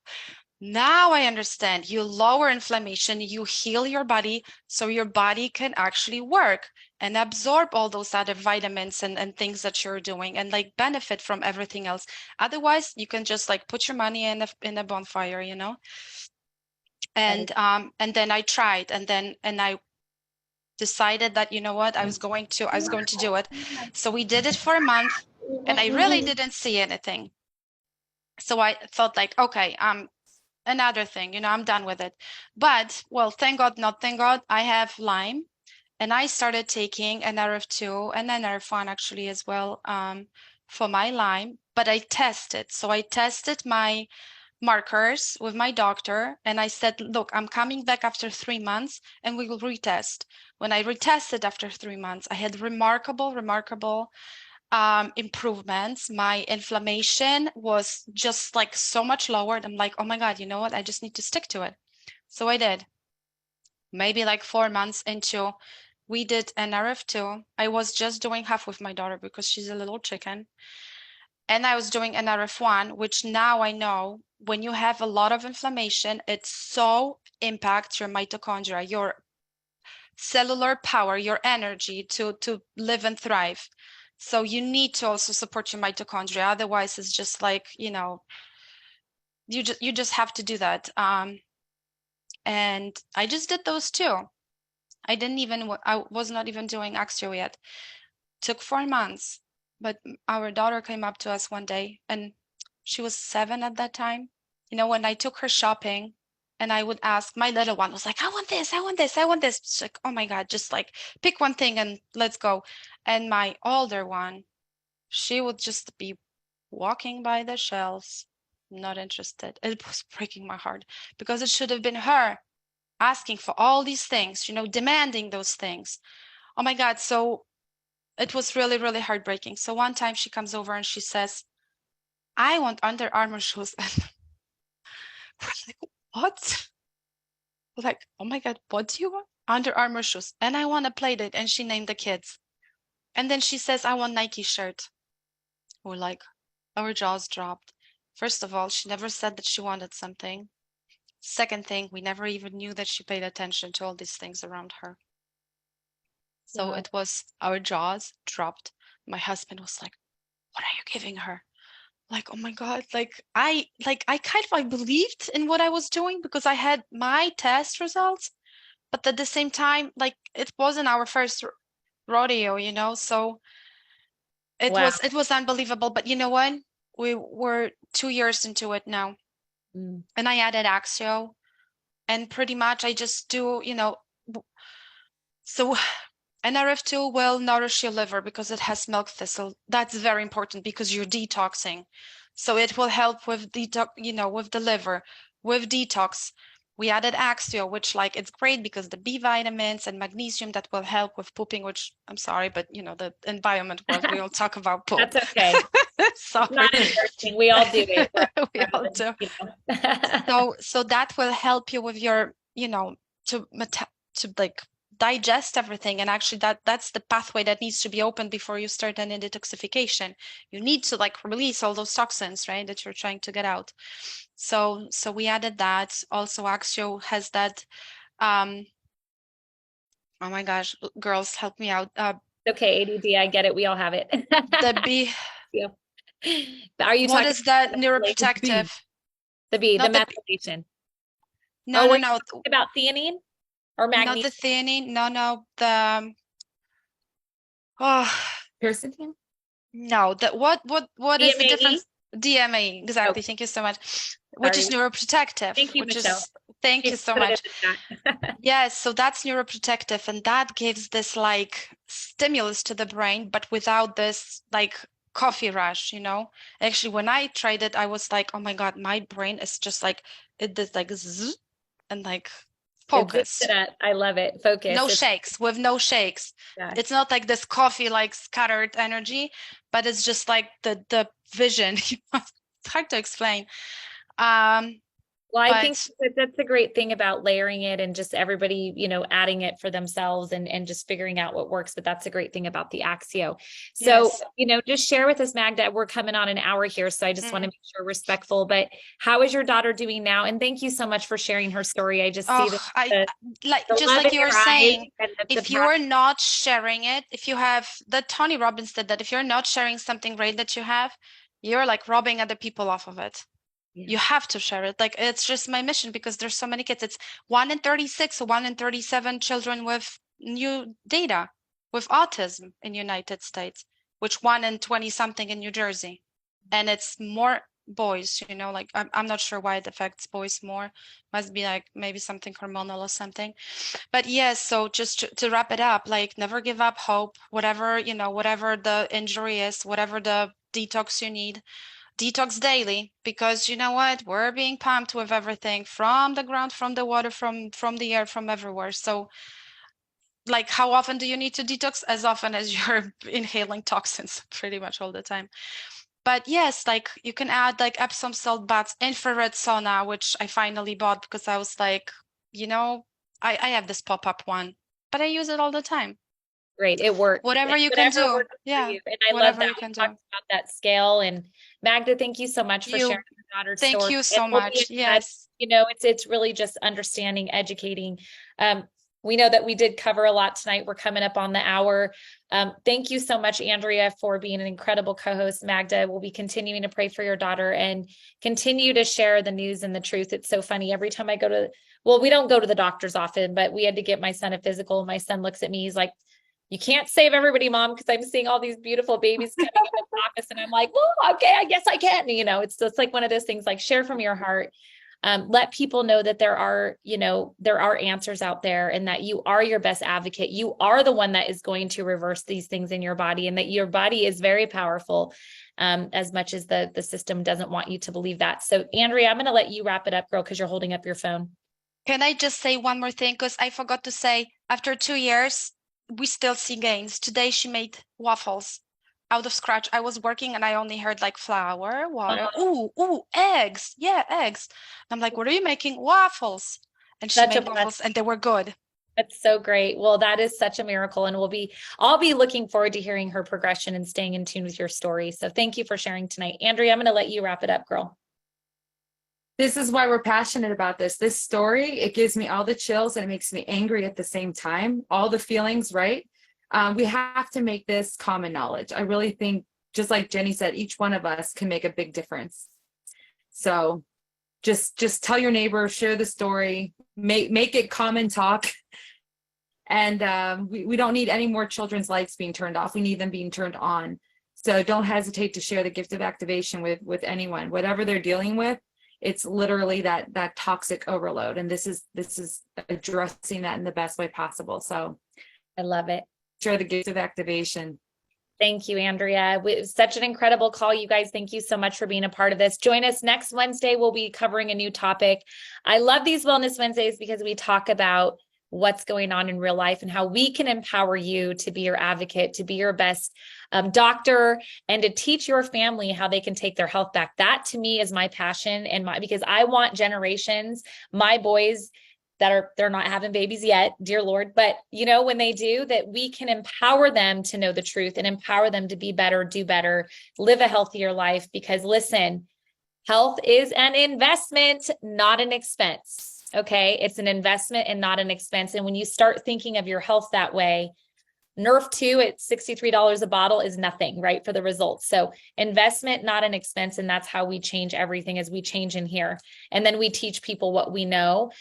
Speaker 3: now I understand. You lower inflammation, you heal your body so your body can actually work and absorb all those other vitamins and things that you're doing and like benefit from everything else. Otherwise, you can just like put your money in a bonfire, you know? And then I tried and I decided that, you know what, I was going to do it. So we did it for a month and I really didn't see anything. So I thought like, okay, another thing, you know, I'm done with it. But well, thank God, not thank God, I have Lyme, and I started taking NRF2 and NRF1 actually as well for my Lyme. But I tested. So I tested my markers with my doctor, and I said, look, I'm coming back after 3 months, and we will retest. When I retested after 3 months, I had remarkable improvements. My inflammation was just like so much lower. I'm like, oh my God, you know what? I just need to stick to it. So I did. Maybe like 4 months into, we did NRF2. I was just doing half with my daughter because she's a little chicken. And I was doing NRF1, which now I know when you have a lot of inflammation, it so impacts your mitochondria, your cellular power, your energy to live and thrive. So you need to also support your mitochondria. Otherwise, it's just like, you know, you just have to do that. And I just did those 2. I was not even doing Axio yet. Took 4 months, but our daughter came up to us one day, and she was 7 at that time. You know, when I took her shopping, and I would ask, my little one was like, I want this, I want this, I want this. She's like, oh my God, just like pick one thing and let's go. And my older one, she would just be walking by the shelves, not interested. It was breaking my heart because it should have been her asking for all these things, demanding those things. Oh my God. So it was really, really heartbreaking. So one time she comes over and she says, I want Under Armour shoes. And we're like, what? Like, oh my God, what do you want? Under Armour shoes. And I want a play date. And she named the kids. And then she says, I want Nike shirt. We're like, our jaws dropped. First of all, she never said that she wanted something. Second thing, we never even knew that she paid attention to all these things around her. So
Speaker 1: Wow.
Speaker 3: it was, our jaws dropped. My husband was like, what are you giving her? Like, oh my God, I kind of like believed in what I was doing because I had my test results, but at the same time, like it wasn't our first rodeo, so
Speaker 1: Wow.
Speaker 3: it was unbelievable. But you know what? We were 2 years into it now,
Speaker 1: Mm.
Speaker 3: and I added Axio, and pretty much I just do, so NRF2 will nourish your liver because it has milk thistle. That's very important because you're detoxing. So it will help with with the liver, with detox. We added Axio, which it's great because the B vitamins and magnesium that will help with pooping, which I'm sorry, but the environment world, we all talk about poop.
Speaker 1: That's okay.
Speaker 3: Sorry.
Speaker 1: Not embarrassing. We all do it.
Speaker 3: We all do. So that will help you with your, to digest everything. And actually that's the pathway that needs to be opened before you start any detoxification. You need to release all those toxins, right, that you're trying to get out. So we added that. Also, Axio has that. Oh my gosh, girls, help me out.
Speaker 1: Okay, ADD, I get it. We all have it.
Speaker 3: The B.
Speaker 1: Yeah. Are you
Speaker 3: What
Speaker 1: talking
Speaker 3: is that
Speaker 1: about
Speaker 3: neuroprotective?
Speaker 1: the B, the
Speaker 3: Not the-
Speaker 1: methylation?
Speaker 3: No,
Speaker 1: Or
Speaker 3: no.
Speaker 1: about theanine or
Speaker 3: Not
Speaker 1: magnesium?
Speaker 3: the theanine. No. The oh
Speaker 2: Quercetin?
Speaker 3: no. What is the
Speaker 1: DMAE?
Speaker 3: difference? DMA, exactly.
Speaker 1: Oh.
Speaker 3: Thank you so much. Which is
Speaker 1: Sorry.
Speaker 3: neuroprotective.
Speaker 1: Thank you,
Speaker 3: which
Speaker 1: Michelle.
Speaker 3: is thank you so
Speaker 1: Put it
Speaker 3: much.
Speaker 1: in the chat.
Speaker 3: Yes, so that's neuroprotective, and that gives this stimulus to the brain, but without this coffee rush. Actually, when I tried it, I was like, oh my God, my brain is just it does zzz, and
Speaker 1: It
Speaker 3: focus.
Speaker 1: zips it up. I love it. Focus.
Speaker 3: No shakes, with no shakes.
Speaker 1: Yeah.
Speaker 3: It's not like this coffee scattered energy, but it's just the vision. It's hard to explain.
Speaker 1: Well, I
Speaker 3: But-
Speaker 1: think that's a great thing about layering it and just everybody, adding it for themselves and just figuring out what works. But that's a great thing about the Axio. So,
Speaker 3: Yes.
Speaker 1: just share with us, Magda, we're coming on an hour here. So I just want to make sure we're respectful, but how is your daughter doing now? And thank you so much for sharing her story. I just see that
Speaker 3: just
Speaker 1: love
Speaker 3: like
Speaker 1: in
Speaker 3: you were
Speaker 1: your eyes
Speaker 3: saying,
Speaker 1: and
Speaker 3: if you're not sharing it, if you have Tony Robbins did that, if you're not sharing something great that you have, you're robbing other people off of it.
Speaker 1: Yeah.
Speaker 3: You have to share it. It's just my mission because there's so many kids. It's 1 in 36 or 1 in 37 children with new data with autism in the United States, which 1 in 20 something in New Jersey. And it's more boys, I'm not sure why it affects boys more. Must be maybe something hormonal or something. But yes, so just to wrap it up, never give up hope, whatever, whatever the injury is, whatever the detox you need. Detox daily, because you know what, we're being pumped with everything from the ground, from the water, from the air, from everywhere. So how often do you need to detox? As often as you're inhaling toxins, pretty much all the time. But yes, you can add Epsom salt baths, infrared sauna, which I finally bought because I was I have this pop-up one, but I use it all the time.
Speaker 1: Great. It works.
Speaker 3: Whatever you can do. Yeah.
Speaker 1: And I love
Speaker 3: Whatever
Speaker 1: that
Speaker 3: you
Speaker 1: we
Speaker 3: can
Speaker 1: talked
Speaker 3: do.
Speaker 1: about that scale. And Magda, thank you so much for sharing your daughter's story.
Speaker 3: Thank you so
Speaker 1: And we'll be
Speaker 3: much.
Speaker 1: in touch.
Speaker 3: Yes.
Speaker 1: It's really just understanding, educating. We know that we did cover a lot tonight. We're coming up on the hour. Thank you so much, Andrea, for being an incredible co-host. Magda, we'll be continuing to pray for your daughter and continue to share the news and the truth. It's so funny. Every time I we don't go to the doctors often, but we had to get my son a physical. My son looks at me, he's like, you can't save everybody, Mom, because I'm seeing all these beautiful babies coming in the office. And I'm like, well, okay, I guess I can. It's just one of those things, share from your heart. let people know that there are, there are answers out there, and that you are your best advocate. You are the one that is going to reverse these things in your body, and that your body is very powerful, as much as the system doesn't want you to believe that. So Andrea, I'm going to let you wrap it up, girl, because you're holding up your phone.
Speaker 3: Can I just say one more thing? Because I forgot to say, after 2 years, we still see gains. Today, she made waffles out of scratch. I was working and I only heard like flour, water. Ooh, eggs. Yeah, eggs. I'm like, what are you making? Waffles. And she
Speaker 1: Such a
Speaker 3: made waffles and they were good.
Speaker 1: That's so great. Well, that is such a miracle. And I'll be looking forward to hearing her progression and staying in tune with your story. So thank you for sharing tonight. Andrea, I'm going to let you wrap it up, girl.
Speaker 2: This is why we're passionate about this. This story, it gives me all the chills and it makes me angry at the same time. All the feelings, right? We have to make this common knowledge. I really think, just like Jenny said, each one of us can make a big difference. So just tell your neighbor, share the story, make it common talk. And we don't need any more children's lights being turned off. We need them being turned on. So don't hesitate to share the gift of activation with anyone, whatever they're dealing with. It's literally that toxic overload. And this is addressing that in the best way possible. So
Speaker 1: I love it.
Speaker 2: Share the gift of activation.
Speaker 1: Thank you, Andrea. It was such an incredible call. You guys, thank you so much for being a part of this. Join us next Wednesday. We'll be covering a new topic. I love these Wellness Wednesdays because we talk about what's going on in real life and how we can empower you to be your advocate, to be your best doctor, and to teach your family how they can take their health back. That to me is my passion, and because I want generations, my boys they're not having babies yet, dear Lord, but when they do, that we can empower them to know the truth and empower them to be better, do better, live a healthier life. Because listen, health is an investment, not an expense. Okay. It's an investment and not an expense. And when you start thinking of your health that way, Nerf 2 at $63 a bottle is nothing, right, for the results. So investment, not an expense. And that's how we change everything, as we change in here. And then we teach people what we know,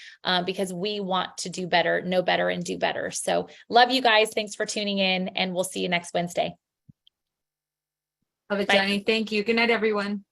Speaker 1: because we want to do better, know better, and do better. So love you guys. Thanks for tuning in, and we'll see you next Wednesday.
Speaker 2: Love it,
Speaker 1: Bye.
Speaker 2: Jenny. Thank you. Good night, everyone.